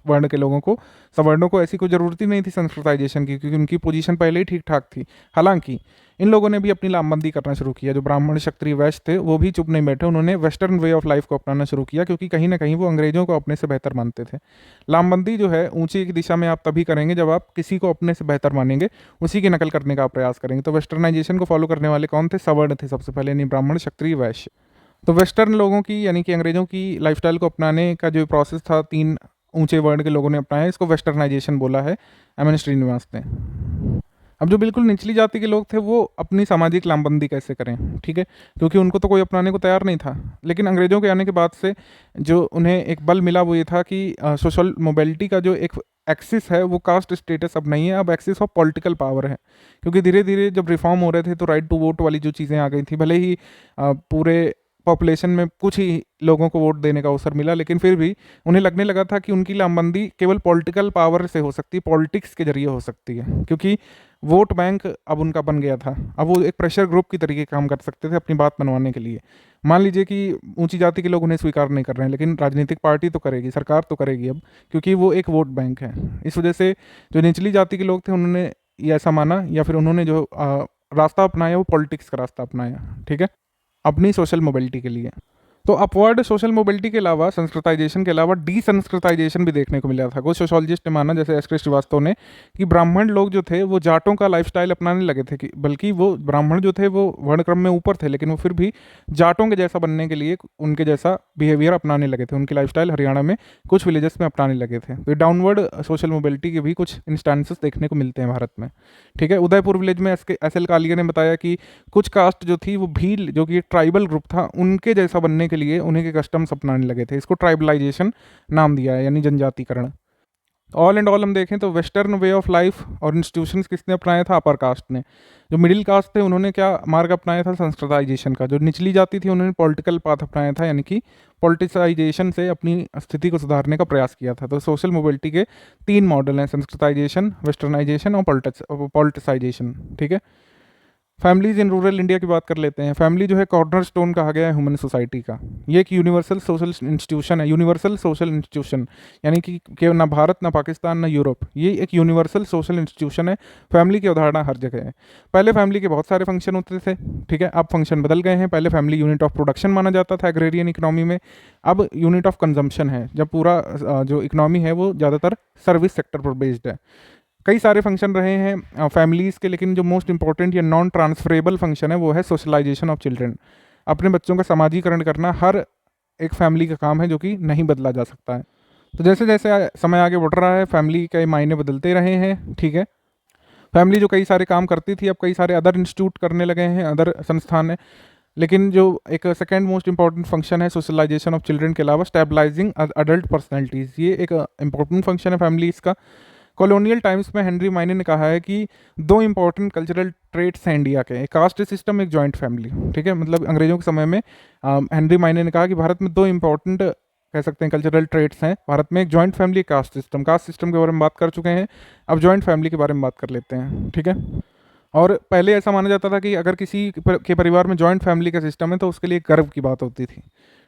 वर्ण के लोगों को, सवर्णों को ऐसी कोई ज़रूरत ही नहीं थी संस्कृताइजेशन की, क्योंकि उनकी पोजीशन पहले ही ठीक ठाक थी। हालांकि इन लोगों ने भी अपनी लामबंदी करना शुरू किया। जो ब्राह्मण, क्षत्रिय, वैश्य थे वो भी चुप नहीं बैठे, उन्होंने वेस्टर्न वे ऑफ लाइफ को अपनाना शुरू किया, क्योंकि कहीं ना कहीं वो अंग्रेजों को अपने से बेहतर मानते थे। लामबंदी जो है ऊंची की दिशा में आप तभी करेंगे जब आप किसी को अपने से बेहतर मानेंगे, उसी की नकल करने का आप प्रयास करेंगे। तो वेस्टर्नाइजेशन को फॉलो करने वाले कौन थे? सवर्ण थे सबसे पहले, यानी ब्राह्मण, क्षत्रिय, वैश्य। तो वेस्टर्न लोगों की यानी कि अंग्रेजों की लाइफस्टाइल को अपनाने का जो प्रोसेस था, तीन ऊंचे वर्ण के लोगों ने अपनाया, इसको वेस्टर्नाइजेशन बोला है एम.एन. श्रीनिवास ने। अब जो बिल्कुल निचली जाति के लोग थे वो अपनी सामाजिक लामबंदी कैसे करें, ठीक है, क्योंकि उनको तो कोई अपनाने को तैयार नहीं था। लेकिन अंग्रेजों के आने के बाद से जो उन्हें एक बल मिला वो ये था कि सोशल मोबिलिटी का जो एक एक्सिस है वो कास्ट स्टेटस अब नहीं है, अब एक्सिस ऑफ पॉलिटिकल पावर है। क्योंकि धीरे धीरे जब रिफॉर्म हो रहे थे तो राइट टू वोट वाली जो चीज़ें आ गई थी, भले ही पूरे पॉपुलेशन में कुछ ही लोगों को वोट देने का अवसर मिला, लेकिन फिर भी उन्हें लगने लगा था कि उनकी लामबंदी केवल पॉलिटिकल पावर से हो सकती है, पॉलिटिक्स के जरिए हो सकती है, क्योंकि वोट बैंक अब उनका बन गया था। अब वो एक प्रेशर ग्रुप की तरीके काम कर सकते थे अपनी बात मनवाने के लिए। मान लीजिए कि ऊंची जाति के लोग उन्हें स्वीकार नहीं कर रहे हैं, लेकिन राजनीतिक पार्टी तो करेगी, सरकार तो करेगी अब, क्योंकि वो एक वोट बैंक है। इस वजह से जो निचली जाति के लोग थे उन्होंने ये ऐसा माना, या फिर उन्होंने जो रास्ता अपनाया वो पॉलिटिक्स का रास्ता अपनाया, ठीक है, अपनी सोशल मोबिलिटी के लिए। तो अपवर्ड सोशल मोबिलिटी के अलावा, संस्कृताइजेशन के अलावा डीसंस्कृताइजेशन भी देखने को मिला था। कुछ सोशोलॉजिस्ट ने माना, जैसे एस.के. श्रीवास्तव ने, कि ब्राह्मण लोग जो थे वो जाटों का लाइफस्टाइल अपनाने लगे थे, कि बल्कि वो ब्राह्मण जो थे वो वर्णक्रम में ऊपर थे, लेकिन वो फिर भी जाटों के जैसा बनने के लिए उनके जैसा बिहेवियर अपनाने लगे थे। उनकी लाइफस्टाइल हरियाणा में कुछ विलेजेस में अपनाने लगे थे। तो डाउनवर्ड सोशल मोबिलिटी के भी कुछ इंस्टांसेस देखने को मिलते हैं भारत में, ठीक है। उदयपुर विलेज में एस.एल. कालिया ने बताया कि कुछ कास्ट जो थी वो भील, जो कि ट्राइबल ग्रुप था, उनके जैसा बनने के लिए उन्हीं के कस्टम्स अपनाने लगे थे। इसको ट्राइबलाइजेशन नाम दिया है, यानी जनजातिकरण। ऑल एंड ऑल हम देखें तो वेस्टर्न वे ऑफ लाइफ और इंस्टीट्यूशंस किसने अपनाया था? अपर कास्ट ने। जो मिडिल कास्ट थे उन्होंने क्या मार्ग अपनाया था? संस्कृताइजेशन का। जो निचली जाति थी उन्होंने पॉलिटिकल पाथ अपनाया था, यानी कि पॉलिटिसाइजेशन से अपनी स्थिति को सुधारने का प्रयास किया था। तो सोशल मोबिलिटी के 3 मॉडल हैं: संस्कृताइजेशन, वेस्टर्नाइजेशन और पॉलिटिसाइजेशन। ठीक है। फैमिलीज इन रूरल इंडिया की बात कर लेते हैं। फैमिली जो है कॉर्नर स्टोन कहा गया है ह्यूमन सोसाइटी का। ये एक यूनिवर्सल सोशल इंस्टीट्यूशन है। यूनिवर्सल सोशल इंस्टीट्यूशन यानी कि ना भारत, ना पाकिस्तान, ना यूरोप, ये एक यूनिवर्सल सोशल इंस्टीट्यूशन है। फैमिली की अवधारणा हर जगह है। पहले फैमिली के बहुत सारे फंक्शन होते थे, ठीक है। अब फंक्शन बदल गए हैं। पहले फैमिली यूनिट ऑफ प्रोडक्शन माना जाता था एग्रेरियन इकोनॉमी में, अब यूनिट ऑफ कंजम्पशन है, जब पूरा जो इकोनॉमी है वो ज़्यादातर सर्विस सेक्टर पर बेस्ड है। कई सारे फंक्शन रहे हैं फैमिलीज़ के, लेकिन जो मोस्ट इंपॉर्टेंट या नॉन ट्रांसफरेबल फंक्शन है वो है सोशलाइजेशन ऑफ चिल्ड्रन। अपने बच्चों का समाजीकरण करना हर एक फैमिली का काम है, जो कि नहीं बदला जा सकता है। तो जैसे जैसे समय आगे बढ़ रहा है फैमिली के मायने बदलते रहे हैं, ठीक है। फैमिली जो कई सारे काम करती थी अब कई सारे अदर इंस्टीट्यूट करने लगे हैं, अदर संस्थान है। लेकिन जो एक सेकेंड मोस्ट इंपॉर्टेंट फंक्शन है सोशलाइजेशन ऑफ चिल्ड्रन के अलावा, स्टेबलाइजिंग अडल्ट पर्सनैलिटीज़, ये एक इंपॉर्टेंट फंक्शन है फैमिलीज़ का। कॉलोनियल टाइम्स में हेनरी माइने ने कहा है कि 2 इंपॉर्टेंट कल्चरल ट्रेट्स हैं इंडिया के, एक कास्ट सिस्टम, एक जॉइंट फैमिली। ठीक है, मतलब अंग्रेजों के समय में हेनरी माइने ने कहा कि भारत में 2 इंपॉर्टेंट कह सकते हैं कल्चरल ट्रेट्स हैं भारत में, एक joint family, caste system. Caste system के बारे में बात कर चुके हैं, अब जॉइंट फैमिली के बारे में बात कर लेते हैं, ठीक है। और पहले ऐसा माना जाता था कि अगर किसी के परिवार में जॉइंट फैमिली का सिस्टम है तो उसके लिए गर्व की बात होती थी,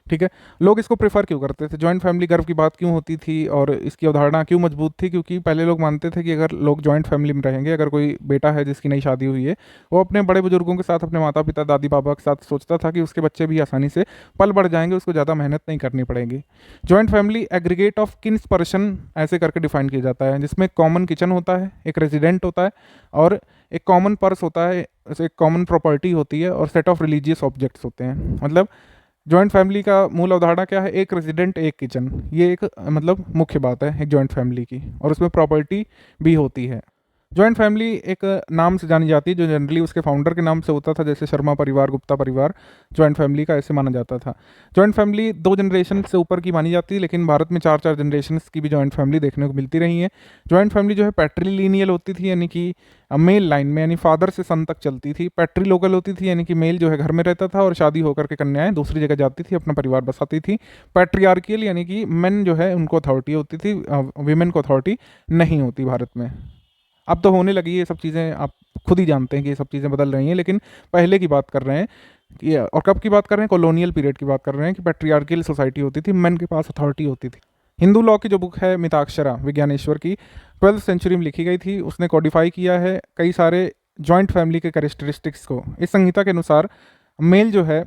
ठीक है। लोग इसको प्रेफर क्यों करते थे? जॉइंट फैमिली गर्व की बात क्यों होती थी और इसकी अवधारणा क्यों मजबूत थी? क्योंकि पहले लोग मानते थे कि अगर लोग जॉइंट फैमिली में रहेंगे, अगर कोई बेटा है जिसकी नई शादी हुई है, वो अपने बड़े बुजुर्गों के साथ, अपने माता पिता, दादी बाबा के साथ सोचता था कि उसके बच्चे भी आसानी से पल बढ़ जाएंगे, उसको ज़्यादा मेहनत नहीं करनी पड़ेगी। Joint family aggregate of Keynes person ऐसे करके डिफाइन किया जाता है, जिसमें एक कॉमन किचन होता है, एक रेजिडेंट होता है और एक कॉमन पर्स होता है, एक कॉमन प्रॉपर्टी होती है और सेट ऑफ रिलीजियस ऑब्जेक्ट्स होते हैं। मतलब जॉइंट फैमिली का मूल अवधारणा क्या है? एक रेजिडेंट एक किचन, ये एक मतलब मुख्य बात है एक जॉइंट फैमिली की, और उसमें प्रॉपर्टी भी होती है। जॉइंट फैमिली एक नाम से जानी जाती है जो जनरली उसके फाउंडर के नाम से होता था, जैसे शर्मा परिवार, गुप्ता परिवार, जॉइंट फैमिली का ऐसे माना जाता था। जॉइंट फैमिली 2 जनरेशन से ऊपर की मानी जाती है, लेकिन भारत में 4-4 जनरेशन की भी जॉइंट फैमिली देखने को मिलती रही है। जॉइंट फैमिली जो है पैट्रीलिनियल होती थी, यानी कि मेल लाइन में, यानी फादर से सन तक चलती थी। पैट्री लोकल होती थी, यानी कि मेल जो है घर में रहता था और शादी होकर के कन्याएं दूसरी जगह जाती थी, अपना परिवार बसाती थी। पैट्रियार्कियल यानी कि मेन जो है उनको अथॉरिटी होती थी, वीमेन को अथॉरिटी नहीं होती भारत में। अब तो होने लगी है ये सब चीज़ें, आप खुद ही जानते हैं कि ये सब चीज़ें बदल रही हैं, लेकिन पहले की बात कर रहे हैं कि, और कब की बात कर रहे हैं? कॉलोनियल पीरियड की बात कर रहे हैं कि पैट्रियार्कियल सोसाइटी होती थी, मेन के पास अथॉरिटी होती थी। हिंदू लॉ की जो बुक है मिताक्षरा विज्ञानेश्वर की, 12th सेंचुरी में लिखी गई थी, उसने कॉडिफाई किया है कई सारे जॉइंट फैमिली के कैरेक्टरिस्टिक्स को। इस संहिता के अनुसार मेल जो है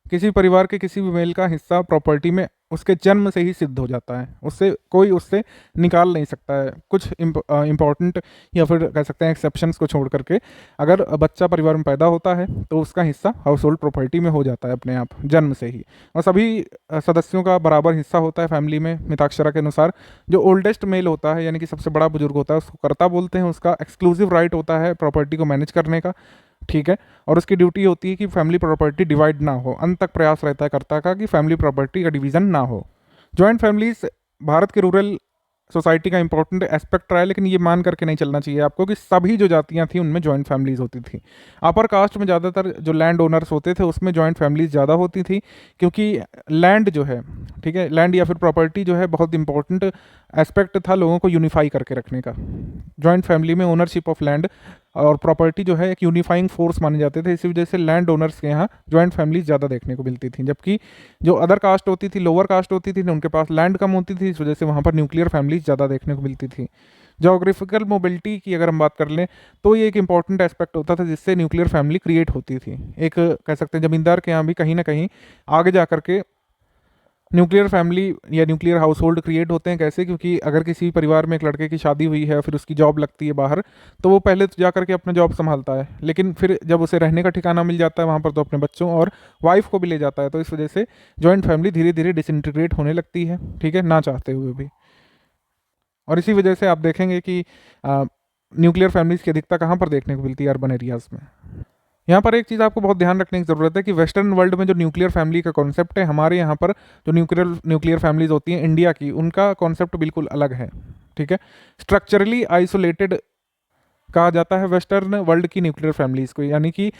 किसी परिवार के किसी भी मेल का हिस्सा प्रॉपर्टी में उसके जन्म से ही सिद्ध हो जाता है, कोई उससे निकाल नहीं सकता है। कुछ इम्पॉर्टेंट या फिर कह सकते हैं एक्सेप्शंस को छोड़ करके, अगर बच्चा परिवार में पैदा होता है तो उसका हिस्सा हाउस होल्ड प्रॉपर्टी में हो जाता है अपने आप जन्म से ही, और सभी सदस्यों का बराबर हिस्सा होता है फैमिली में मिताक्षरा के अनुसार। जो ओल्डेस्ट मेल होता है यानी कि सबसे बड़ा बुजुर्ग होता है उसको कर्ता बोलते हैं, उसका एक्सक्लूसिव राइट होता है प्रॉपर्टी को मैनेज करने का, ठीक है। और उसकी ड्यूटी होती है कि फैमिली प्रॉपर्टी डिवाइड ना हो, अंत तक प्रयास रहता है कर्ता का कि फैमिली प्रॉपर्टी का डिवीजन ना हो। जॉइंट फैमिलीज भारत के रूरल सोसाइटी का इंपॉर्टेंट एस्पेक्ट रहा है, लेकिन ये मान करके नहीं चलना चाहिए आपको कि सभी जो जातियां थी उनमें जॉइंट फैमिलीज होती थी। अपर कास्ट में ज़्यादातर जो लैंड ओनर्स होते थे उसमें जॉइंट फैमिलीज ज़्यादा होती थी, क्योंकि लैंड जो है, ठीक है, लैंड या फिर प्रॉपर्टी जो है बहुत इंपॉर्टेंट एस्पेक्ट था लोगों को यूनिफाई करके रखने का। जॉइंट फैमिली में ओनरशिप ऑफ लैंड और प्रॉपर्टी जो है एक यूनिफाइंग फोर्स माने जाते थे, इसी वजह से लैंड ओनर्स के यहाँ जॉइंट फैमिलीज ज़्यादा देखने को मिलती थी। जबकि जो अदर कास्ट होती थी, लोअर कास्ट होती थी, उनके पास लैंड कम होती थी, इस वजह से वहाँ पर न्यूक्लियर फैमिलीज ज़्यादा देखने को मिलती थी। जोग्राफिकल मोबिलिटी की अगर हम बात कर लें तो ये एक इंपॉर्टेंट एस्पेक्ट होता था जिससे न्यूक्लियर फैमिली क्रिएट होती थी। एक कह सकते हैं जमींदार के यहाँ भी कहीं ना कहीं आगे जा करके न्यूक्लियर फैमिली या न्यूक्लियर हाउस होल्ड क्रिएट होते हैं। कैसे? क्योंकि अगर किसी परिवार में एक लड़के की शादी हुई है फिर उसकी जॉब लगती है बाहर, तो वो पहले तो जा करके अपना जॉब संभालता है, लेकिन फिर जब उसे रहने का ठिकाना मिल जाता है वहाँ पर तो अपने बच्चों और वाइफ को भी ले जाता है। तो इस वजह से जॉइंट फैमिली धीरे धीरे डिसइंटीग्रेट होने लगती है, ठीक है, ना चाहते हुए भी। और इसी वजह से आप देखेंगे कि न्यूक्लियर फैमिलीज की अधिकता कहाँ पर देखने को मिलती है? अर्बन एरियाज़ में। यहाँ पर एक चीज़ आपको बहुत ध्यान रखने की ज़रूरत है कि वेस्टर्न वर्ल्ड में जो न्यूक्लियर फैमिली का कॉन्सेप्ट है, हमारे यहाँ पर जो न्यूक्लियर फैमिलीज होती हैं इंडिया की, उनका कॉन्सेप्ट बिल्कुल अलग है, ठीक है। स्ट्रक्चरली आइसोलेटेड कहा जाता है वेस्टर्न वर्ल्ड की न्यूक्लियर फैमिलीज को, यानी कि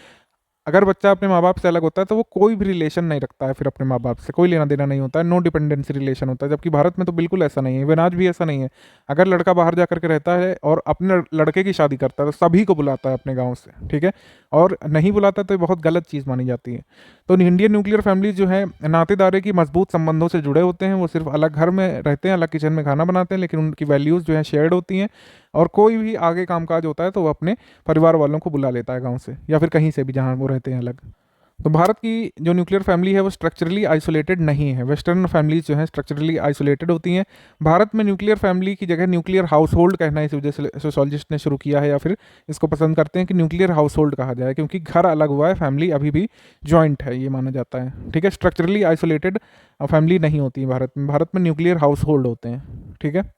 अगर बच्चा अपने माँ बाप से अलग होता है तो वो कोई भी रिलेशन नहीं रखता है, फिर अपने माँ बाप से कोई लेना देना नहीं होता है, नो डिपेंडेंसी रिलेशन होता है। जबकि भारत में तो बिल्कुल ऐसा नहीं है, इवन आज भी ऐसा नहीं है। अगर लड़का बाहर जा करके रहता है और अपने लड़के की शादी करता है तो सभी को बुलाता है अपने गाँव से, ठीक है, और नहीं बुलाता तो ये बहुत गलत चीज़ मानी जाती है। तो इंडियन न्यूक्लियर फैमिलीज जो है नातेदारे की मजबूत संबंधों से जुड़े होते हैं, वो सिर्फ अलग घर में रहते हैं, अलग किचन में खाना बनाते हैं, लेकिन उनकी वैल्यूज़ जो है शेयर्ड होती हैं। और कोई भी आगे कामकाज होता है तो वो अपने परिवार वालों को बुला लेता है गाँव से या फिर कहीं से भी जहाँ वो रहते हैं अलग। तो भारत की जो न्यूक्लियर फैमिली है वो स्ट्रक्चरली आइसोलेटेड नहीं है। वेस्टर्न फैमिलीज जो हैं स्ट्रक्चरली आइसोलेटेड होती हैं। भारत में न्यूक्लियर फैमिली की जगह न्यूक्लियर हाउस होल्ड कहना इस वजह से सोशोलॉजिस्ट ने शुरू किया है, या फिर इसको पसंद करते हैं कि न्यूक्लियर हाउस होल्ड कहा जाए, क्योंकि घर अलग हुआ है, फैमिली अभी भी जॉइंट है, ये माना जाता है, ठीक है। स्ट्रक्चरली आइसोलेटेड फैमिली नहीं होती है भारत में। भारत में न्यूक्लियर हाउस होल्ड होते हैं, ठीक है,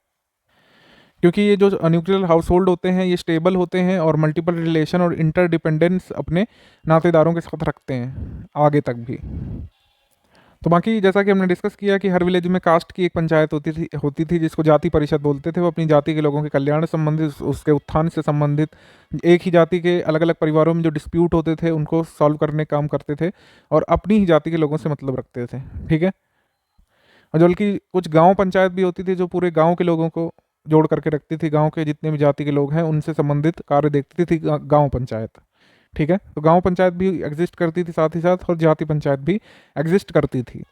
क्योंकि ये जो न्यूक्लियर हाउस होल्ड होते हैं ये स्टेबल होते हैं और मल्टीपल रिलेशन और इंटरडिपेंडेंस अपने नातेदारों के साथ रखते हैं आगे तक भी। तो बाकी जैसा कि हमने डिस्कस किया कि हर विलेज में कास्ट की एक पंचायत होती थी जिसको जाति परिषद बोलते थे। वो अपनी जाति के लोगों के कल्याण से संबंधित, उसके उत्थान से संबंधित, एक ही जाति के अलग अलग परिवारों में जो डिस्प्यूट होते थे उनको सॉल्व करने का काम करते थे और अपनी ही जाति के लोगों से मतलब रखते थे, ठीक है। और बल्कि कुछ गांव पंचायत भी होती थी जो पूरे गांव के लोगों को जोड़ करके रखती थी। गांव के जितने भी जाति के लोग हैं उनसे संबंधित कार्य देखती थी गांव पंचायत, ठीक है। तो गांव पंचायत भी एग्जिस्ट करती थी साथ ही साथ, और जाति पंचायत भी एग्जिस्ट करती थी।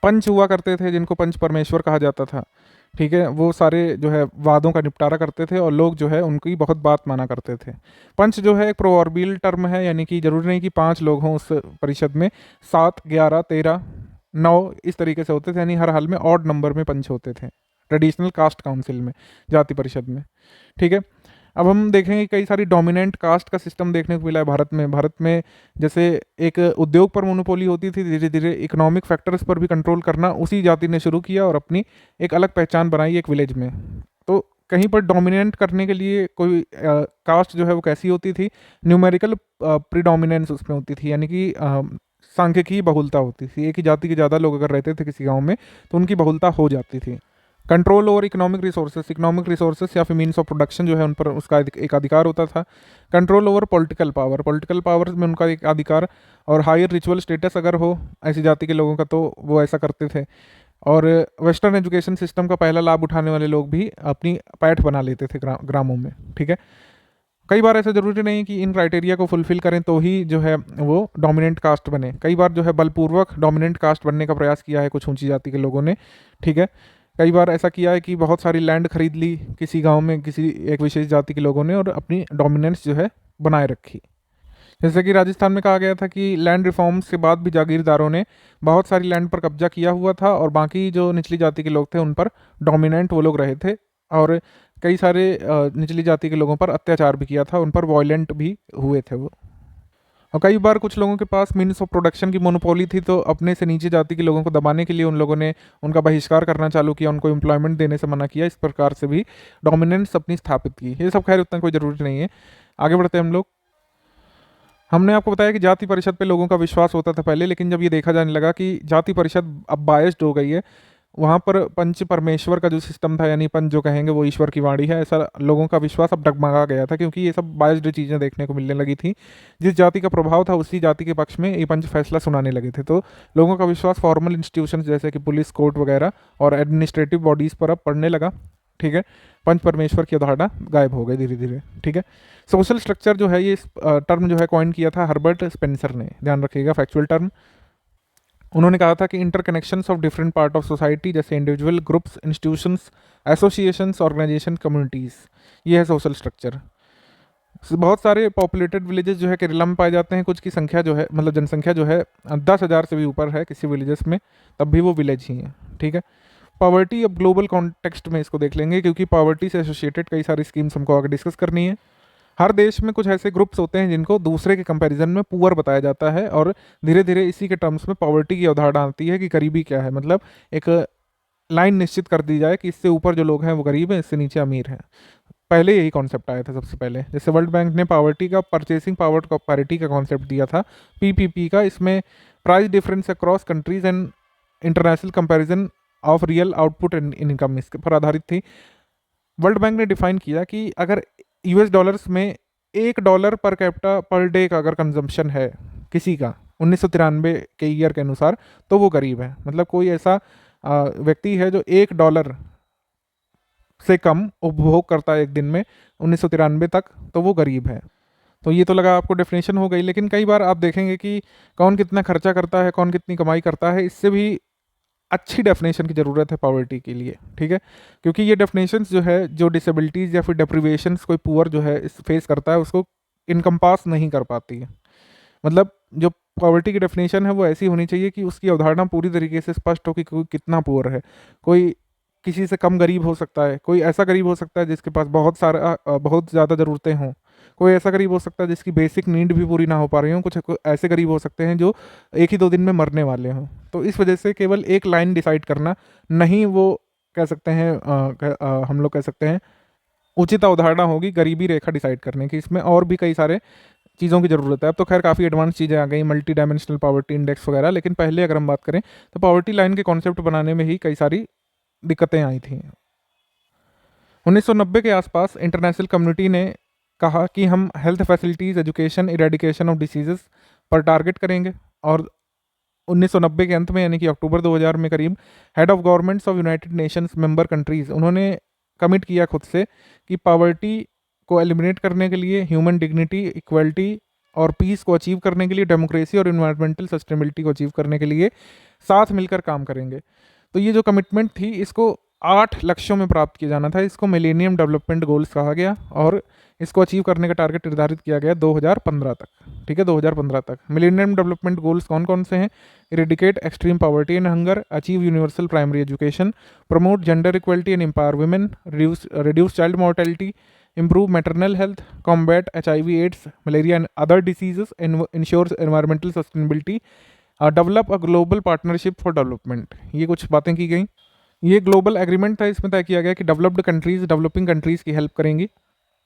पंच हुआ करते थे जिनको पंच परमेश्वर कहा जाता था, ठीक है। वो सारे जो है वादों का निपटारा करते थे और लोग जो है उनकी बहुत बात माना करते थे। पंच जो है एक प्रोवर्बियल टर्म है, यानी कि जरूरी नहीं कि 5 लोग हों उस परिषद में, 7, 11, 13, 9 इस तरीके से होते थे, यानी हर हाल में ऑड नंबर में पंच होते थे ट्रेडिशनल कास्ट काउंसिल में, जाति परिषद में, ठीक है। अब हम देखेंगे कई सारी डोमिनेंट कास्ट का सिस्टम देखने को मिला है भारत में। भारत में जैसे एक उद्योग पर मोनोपोली होती थी, धीरे धीरे इकोनॉमिक फैक्टर्स पर भी कंट्रोल करना उसी जाति ने शुरू किया और अपनी एक अलग पहचान बनाई एक विलेज में। तो कहीं पर डोमिनेंट करने के लिए कोई कास्ट जो है वो कैसी होती थी, न्यूमेरिकल प्रीडोमिनेंस उसमें होती थी, यानी कि सांख्यिकीय बहुलता होती थी। एक ही जाति के ज़्यादा लोग अगर रहते थे किसी गाँव में तो उनकी बहुलता हो जाती थी। कंट्रोल ओवर इकोनॉमिक रिसोर्सेस या फिर मीन्स ऑफ प्रोडक्शन जो है उन पर उसका एक अधिकार होता था। कंट्रोल ओवर पॉलिटिकल पावर में उनका एक अधिकार, और हायर रिचुअल स्टेटस अगर हो ऐसी जाति के लोगों का तो वो ऐसा करते थे। और वेस्टर्न एजुकेशन सिस्टम का पहला लाभ उठाने वाले लोग भी अपनी पैठ बना लेते थे ग्रामों में, ठीक है। कई बार ऐसा जरूरी नहीं कि इन क्राइटेरिया को फुलफिल करें तो ही जो है वो डोमिनेंट कास्ट बने। कई बार जो है बलपूर्वक डोमिनेंट कास्ट बनने का प्रयास किया है कुछ ऊंची जाति के लोगों ने, ठीक है। कई बार ऐसा किया है कि बहुत सारी लैंड खरीद ली किसी गांव में किसी एक विशेष जाति के लोगों ने और अपनी डोमिनेंस जो है बनाए रखी। जैसे कि राजस्थान में कहा गया था कि लैंड रिफॉर्म्स के बाद भी जागीरदारों ने बहुत सारी लैंड पर कब्जा किया हुआ था और बाकी जो निचली जाति के लोग थे उन पर डोमिनेंट वो लोग रहे थे, और कई सारे निचली जाति के लोगों पर अत्याचार भी किया था, उन पर वॉयलेंट भी हुए थे वो। और कई बार कुछ लोगों के पास मीन्स ऑफ प्रोडक्शन की मोनोपोली थी, तो अपने से नीचे जाति के लोगों को दबाने के लिए उन लोगों ने उनका बहिष्कार करना चालू किया, उनको एम्प्लॉयमेंट देने से मना किया। इस प्रकार से भी डोमिनेंस अपनी स्थापित की। ये सब खैर उतना कोई ज़रूरी नहीं है। आगे बढ़ते हैं हम लोग। हमने आपको बताया कि जाति परिषद पे लोगों का विश्वास होता था पहले, लेकिन जब ये देखा जाने लगा कि जाति परिषद अब बायस्ड हो गई है, वहाँ पर पंच परमेश्वर का जो सिस्टम था, यानी पंच जो कहेंगे वो ईश्वर की वाणी है, ऐसा लोगों का विश्वास अब डगमगा गया था, क्योंकि ये सब बायस्ड चीज़ें देखने को मिलने लगी थी। जिस जाति का प्रभाव था उसी जाति के पक्ष में ये पंच फैसला सुनाने लगे थे। तो लोगों का विश्वास फॉर्मल इंस्टीट्यूशन जैसे कि पुलिस, कोर्ट वगैरह और एडमिनिस्ट्रेटिव बॉडीज़ पर अब पड़ने लगा, ठीक है। पंच परमेश्वर की अवधारणा गायब हो गई धीरे धीरे, ठीक है। सोशल स्ट्रक्चर जो है ये टर्म जो है कॉइन किया था हर्बर्ट स्पेंसर ने, ध्यान रखिएगा, फैक्चुअल टर्म। उन्होंने कहा था कि interconnections of different part of society जैसे individual, groups, institutions, associations, organization, communities, ये है सोशल स्ट्रक्चर। बहुत सारे पॉपुलेटेड विलेजेस जो है केरला में पाए जाते हैं। कुछ की संख्या जो है मतलब जनसंख्या जो है 10,000 से भी ऊपर है किसी विलेजेस में, तब भी वो विलेज ही है, ठीक है। पॉवर्टी अब ग्लोबल कॉन्टेक्स्ट में इसको देख लेंगे, क्योंकि पॉवर्टी से एसोसिएटेड कई सारी स्कीम्स हमको आगे डिस्कस करनी है। हर देश में कुछ ऐसे ग्रुप्स होते हैं जिनको दूसरे के कंपैरिजन में पुअर बताया जाता है, और धीरे धीरे इसी के टर्म्स में पॉवर्टी की अवधारणा आती है कि गरीबी क्या है, मतलब एक लाइन निश्चित कर दी जाए कि इससे ऊपर जो लोग हैं वो गरीब हैं, इससे नीचे अमीर हैं। पहले यही कॉन्सेप्ट आया था सबसे पहले। जैसे वर्ल्ड बैंक ने पॉवर्टी का परचेसिंग पावर पैरिटी का कॉन्सेप्ट दिया था, पीपीपी का। इसमें price difference across countries and international comparison of real output and income इसके पर आधारित थी। वर्ल्ड बैंक ने डिफाइन किया कि अगर यूएस डॉलर्स में $1 पर कैपिटा पर डे का अगर कंजम्पशन है किसी का 1993 के ईयर के अनुसार, तो वो गरीब है। मतलब कोई ऐसा व्यक्ति है जो $1 से कम उपभोग करता है एक दिन में 1993 तक, तो वो गरीब है। तो ये तो लगा आपको डेफिनेशन हो गई, लेकिन कई बार आप देखेंगे कि कौन कितना खर्चा करता है, कौन कितनी कमाई करता है, इससे भी अच्छी डेफिनेशन की ज़रूरत है पॉवर्टी के लिए, ठीक है। क्योंकि ये डेफिनेशंस जो है, जो डिसेबिलिटीज़ या फिर डेप्रिवेशंस कोई पुअर जो है इस फेस करता है, उसको इनकम्पास नहीं कर पाती है। मतलब जो पॉवर्टी की डेफिनेशन है वो ऐसी होनी चाहिए कि उसकी अवधारणा पूरी तरीके से स्पष्ट हो कि कोई कितना पुअर है। कोई किसी से कम गरीब हो सकता है, कोई ऐसा गरीब हो सकता है जिसके पास बहुत ज़्यादा ज़रूरतें हों, कोई ऐसा गरीब हो सकता है जिसकी बेसिक नीड भी पूरी ना हो पा रही हो, कुछ ऐसे गरीब हो सकते हैं जो 1 ही 2 दिन में मरने वाले हों। तो इस वजह से केवल एक लाइन डिसाइड करना नहीं, वो कह सकते हैं हम लोग कह सकते हैं उचित अवधारणा होगी गरीबी रेखा डिसाइड करने की। इसमें और भी कई सारे चीज़ों की ज़रूरत है। अब तो खैर काफ़ी एडवांस चीज़ें आ गई, मल्टी डायमेंशनल पॉवर्टी इंडेक्स वगैरह, लेकिन पहले अगर हम बात करें तो पॉवर्टी लाइन के कॉन्सेप्ट बनाने में ही कई सारी दिक्कतें आई थी। 1990 के आसपास इंटरनेशनल कम्युनिटी ने कहा कि हम health facilities, education, eradication of diseases पर टारगेट करेंगे। और 1990 के अंत में यानी कि अक्टूबर 2000 में करीब head of governments of United Nations member countries, उन्होंने कमिट किया खुद से कि पॉवर्टी को एलिमिनेट करने के लिए, ह्यूमन डिग्निटी, इक्वलिटी और पीस को अचीव करने के लिए, डेमोक्रेसी और इन्वायरमेंटल सस्टेनेबिलिटी को अचीव करने के लिए साथ मिलकर काम करेंगे। तो ये जो कमिटमेंट थी, इसको 8 लक्ष्यों में प्राप्त किया जाना था। इसको मिलेनियम डेवलपमेंट गोल्स कहा गया और इसको अचीव करने का टारगेट निर्धारित किया गया 2015 तक, ठीक है, 2015 तक। मिलेनियम डेवलपमेंट गोल्स कौन कौन से हैं? Eradicate extreme poverty and hunger, achieve universal primary education, promote gender equality and empower women, reduce child mortality, improve maternal health, combat HIV, AIDS, malaria and other diseases, ensures environmental sustainability, develop a global partnership for development। ये कुछ बातें की गई। ये ग्लोबल एग्रीमेंट था, इसमें तय किया गया कि डेवलप्ड कंट्रीज़ डेवलपिंग कंट्रीज़ की हेल्प करेंगी,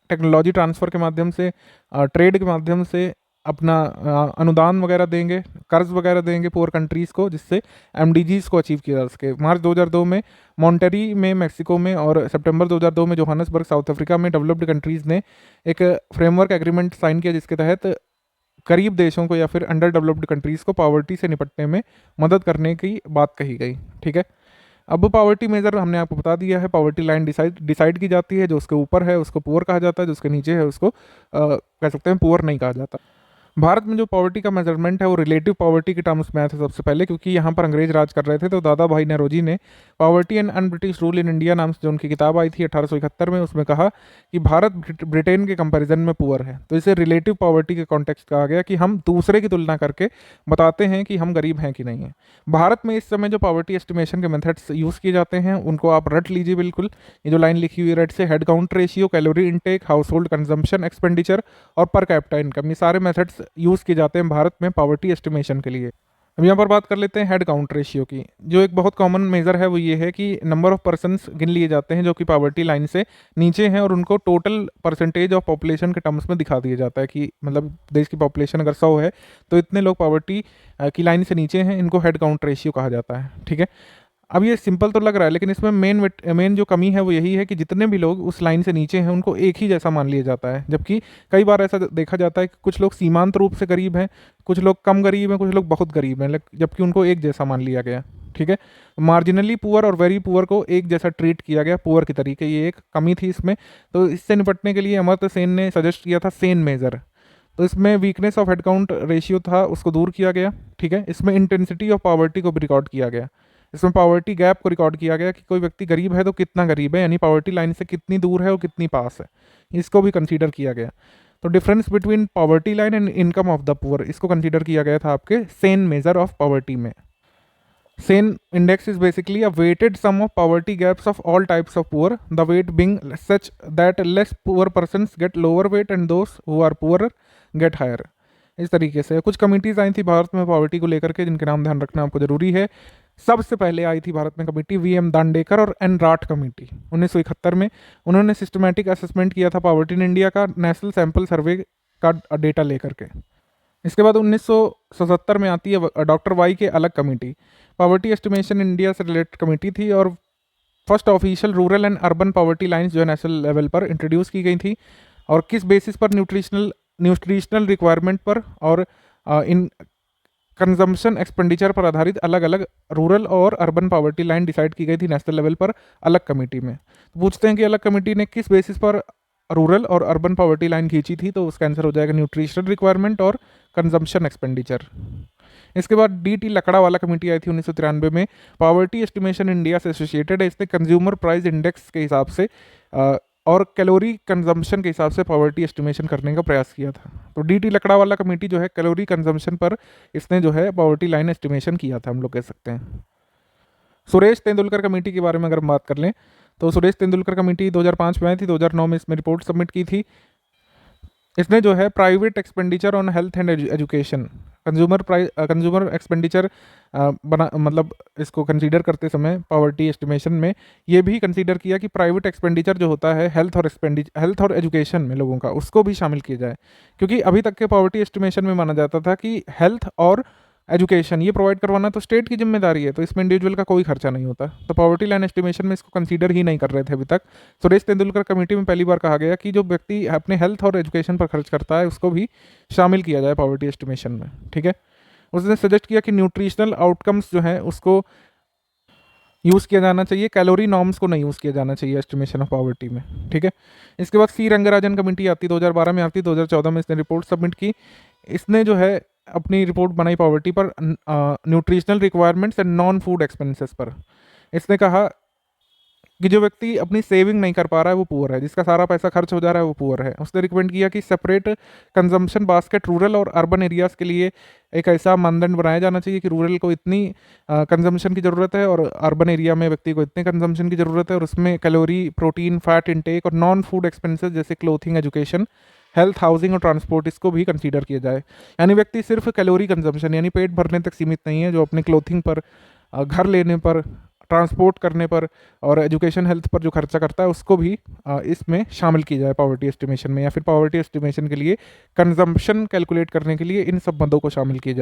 टेक्नोलॉजी ट्रांसफ़र के माध्यम से, ट्रेड के माध्यम से अपना अनुदान वगैरह देंगे, कर्ज वगैरह देंगे पुअर कंट्रीज़ को, जिससे एमडीजीज़ को अचीव किया जा सके। मार्च 2002 में मॉन्टेरी में मेक्सिको में और सितंबर 2002 में जोहान्सबर्ग साउथ अफ्रीका में डेवलप्ड कंट्रीज़ ने एक फ्रेमवर्क एग्रीमेंट साइन किया, जिसके तहत गरीब देशों को या फिर अंडर डेवलप्ड कंट्रीज़ को पॉवर्टी से निपटने में मदद करने की बात कही गई, ठीक है। अब पॉवर्टी मेजर हमने आपको बता दिया है। पॉवर्टी लाइन डिसाइड की जाती है, जो उसके ऊपर है उसको पुअर कहा जाता है, जो उसके नीचे है उसको कह सकते हैं पुअर नहीं कहा जाता। भारत में जो पॉवर्टी का मेजरमेंट है वो रिलेटिव पॉवर्टी के टर्म्स में आया था सबसे पहले, क्योंकि यहाँ पर अंग्रेज राज कर रहे थे। तो दादा भाई नौरोजी ने poverty and un British rule in India नाम से जो उनकी किताब आई थी 1871 में, उसमें कहा कि भारत ब्रिटेन के कंपैरिजन में पुअर है। तो इसे रिलेटिव पॉवर्टी के कॉन्टेक्स्ट कहा गया कि हम दूसरे की तुलना करके बताते हैं कि हम गरीब हैं कि नहीं है। भारत में इस समय जो पॉवर्टी एस्टिमेशन के मेथड्स यूज़ किए जाते हैं उनको आप रट लीजिए बिल्कुल। ये जो लाइन लिखी हुई है रट से, head count ratio, calorie intake, house hold consumption expenditure और पर कैपिटा इनकम, ये सारे मेथड्स यूज़ किए जाते हैं भारत में पॉवर्टी एस्टिमेशन के लिए। अब यहाँ पर बात कर लेते हैं हेड काउंट रेशियो की। जो एक बहुत कॉमन मेजर है वो ये है कि नंबर ऑफ पर्सन्स गिन लिए जाते हैं जो कि पॉवर्टी लाइन से नीचे हैं, और उनको टोटल परसेंटेज ऑफ पॉपुलेशन के टर्म्स में दिखा दिया जाता है कि मतलब देश की पॉपुलेशन अगर 100 है तो इतने लोग पॉवर्टी की लाइन से नीचे हैं, इनको हेड काउंट रेशियो कहा जाता है, ठीक है। अब ये सिंपल तो लग रहा है, लेकिन इसमें मेन जो कमी है वो यही है कि जितने भी लोग उस लाइन से नीचे हैं उनको एक ही जैसा मान लिया जाता है। जबकि कई बार ऐसा देखा जाता है कि कुछ लोग सीमांत रूप से गरीब हैं, कुछ लोग कम गरीब हैं, कुछ लोग बहुत गरीब हैं, जबकि उनको एक जैसा मान लिया गया, ठीक है। मार्जिनली पुअर और वेरी पुअर को एक जैसा ट्रीट किया गया पुअर की तरीके, ये एक कमी थी इसमें। तो इससे निपटने के लिए अमर्त्य सेन ने सजेस्ट किया था सेन मेजर। तो इसमें weakness of head count ratio था, उसको दूर किया गया, ठीक है। इसमें इंटेंसिटी ऑफ पॉवर्टी को भी रिकॉर्ड किया गया। इसमें पॉवर्टी गैप को रिकॉर्ड किया गया कि कोई व्यक्ति गरीब है तो कितना गरीब है, यानी पॉवर्टी लाइन से कितनी दूर है और कितनी पास है, इसको भी कंसीडर किया गया। तो difference between poverty line and income of the poor, इसको कंसीडर किया गया था आपके सेन मेजर ऑफ पॉवर्टी में। Sen index is basically a weighted sum of poverty gaps of all types of poor, the weight being such that less poor persons get lower weight and those who are poor get higher. इस तरीके से कुछ कमिटीज आई थी भारत में पॉवर्टी को लेकर के, जिनके नाम ध्यान रखना आपको जरूरी है। सबसे पहले आई थी भारत में कमेटी वीएम दांडेकर और एन राठ कमेटी 1971 में। उन्होंने सिस्टमैटिक असेसमेंट किया था पॉवर्टी इन इंडिया का नेशनल सैंपल सर्वे का डेटा लेकर के। इसके बाद 1977 में आती है डॉक्टर वाई के अलग कमेटी, पॉवर्टी एस्टिमेशन इंडिया से रिलेटेड कमेटी थी, और first official rural and urban poverty lines जो है नेशनल लेवल पर इंट्रोड्यूस की गई थी और किस बेसिस पर न्यूट्रिशनल रिक्वायरमेंट पर और इन कंजम्पशन एक्सपेंडिचर पर आधारित अलग अलग रूरल और अर्बन पॉवर्टी लाइन डिसाइड की गई थी नेशनल लेवल पर अलग कमेटी में। तो पूछते हैं कि अलग कमेटी ने किस बेसिस पर रूरल और अर्बन पॉवर्टी लाइन खींची थी, तो उसका आंसर हो जाएगा न्यूट्रिशनल रिक्वायरमेंट और कंजम्पशन एक्सपेंडिचर। इसके बाद डी.टी. लकड़ा वाला कमेटी आई थी 1993 में, पॉवर्टी एस्टिमेशन इंडिया से एसोसिएटेड है। इसने कंज्यूमर प्राइस इंडेक्स के हिसाब से और कैलोरी कंजम्पशन के हिसाब से पॉवर्टी एस्टिमेशन करने का प्रयास किया था। तो डी.टी. लकड़ा वाला कमेटी जो है कैलोरी कंजम्पशन पर इसने जो है पॉवर्टी लाइन एस्टिमेशन किया था, हम लोग कह सकते हैं। सुरेश तेंदुलकर कमेटी के बारे में अगर हम बात कर लें तो सुरेश तेंदुलकर कमेटी 2005 में आई थी, 2009 में इसमें रिपोर्ट सबमिट की थी। इसने जो है private expenditure on health and education, consumer expenditure मतलब इसको कंसीडर करते समय पॉवर्टी एस्टिमेशन में ये भी कंसीडर किया कि प्राइवेट एक्सपेंडिचर जो होता है हेल्थ और एजुकेशन में लोगों का, उसको भी शामिल किया जाए। क्योंकि अभी तक के पॉवर्टी एस्टिमेशन में माना जाता था कि हेल्थ और एजुकेशन ये प्रोवाइड करवाना तो स्टेट की जिम्मेदारी है, तो इसमें इंडिविजुअल का कोई खर्चा नहीं होता। तो पॉवर्टी लाइन एस्टिमेशन में इसको कंसीडर ही नहीं कर रहे थे अभी तक। सुरेश तेंदुलकर कमेटी में पहली बार कहा गया कि जो व्यक्ति अपने हेल्थ और एजुकेशन पर खर्च करता है उसको भी शामिल किया जाए पॉवर्टी एस्टिमेशन में, ठीक है। उसने सजेस्ट किया कि न्यूट्रिशनल आउटकम्स जो हैं उसको यूज़ किया जाना चाहिए, कैलोरी नॉर्म्स को नहीं यूज़ किया जाना चाहिए एस्टिमेशन ऑफ पॉवर्टी में, ठीक है। इसके बाद सी रंगराजन कमेटी आती 2012 में, आती 2014 में इसने रिपोर्ट सबमिट की। इसने जो है अपनी रिपोर्ट बनाई पॉवर्टी पर nutritional requirements and non food expenses पर। इसने कहा कि जो व्यक्ति अपनी सेविंग नहीं कर पा रहा है वो पुअर है, जिसका सारा पैसा खर्च हो जा रहा है वो पुअर है। उसने रिकमेंड किया कि सेपरेट कंजम्पशन बास्केट रूरल और अर्बन एरियाज़ के लिए एक ऐसा मानदंड बनाया जाना चाहिए कि रूरल को इतनी कंजम्पशन की ज़रूरत है और अर्बन एरिया में व्यक्ति को इतने कंजम्पशन की ज़रूरत है, और उसमें कैलोरी, प्रोटीन, फैट इंटेक और नॉन फूड एक्सपेंसेस जैसे क्लोथिंग, एजुकेशन, हेल्थ, हाउसिंग और ट्रांसपोर्ट इसको भी कंसीडर किया जाए। यानी व्यक्ति सिर्फ कैलोरी कंजम्पशन यानी पेट भरने तक सीमित नहीं है, जो अपने क्लोथिंग पर, घर लेने पर, ट्रांसपोर्ट करने पर और एजुकेशन हेल्थ पर जो खर्चा करता है उसको भी इसमें शामिल किया जाए पॉवर्टी एस्टिमेशन में, या फिर पॉवर्टी एस्टिमेशन के लिए कंजम्पशन कैलकुलेट करने के लिए इन सब मदों को शामिल किया जाए।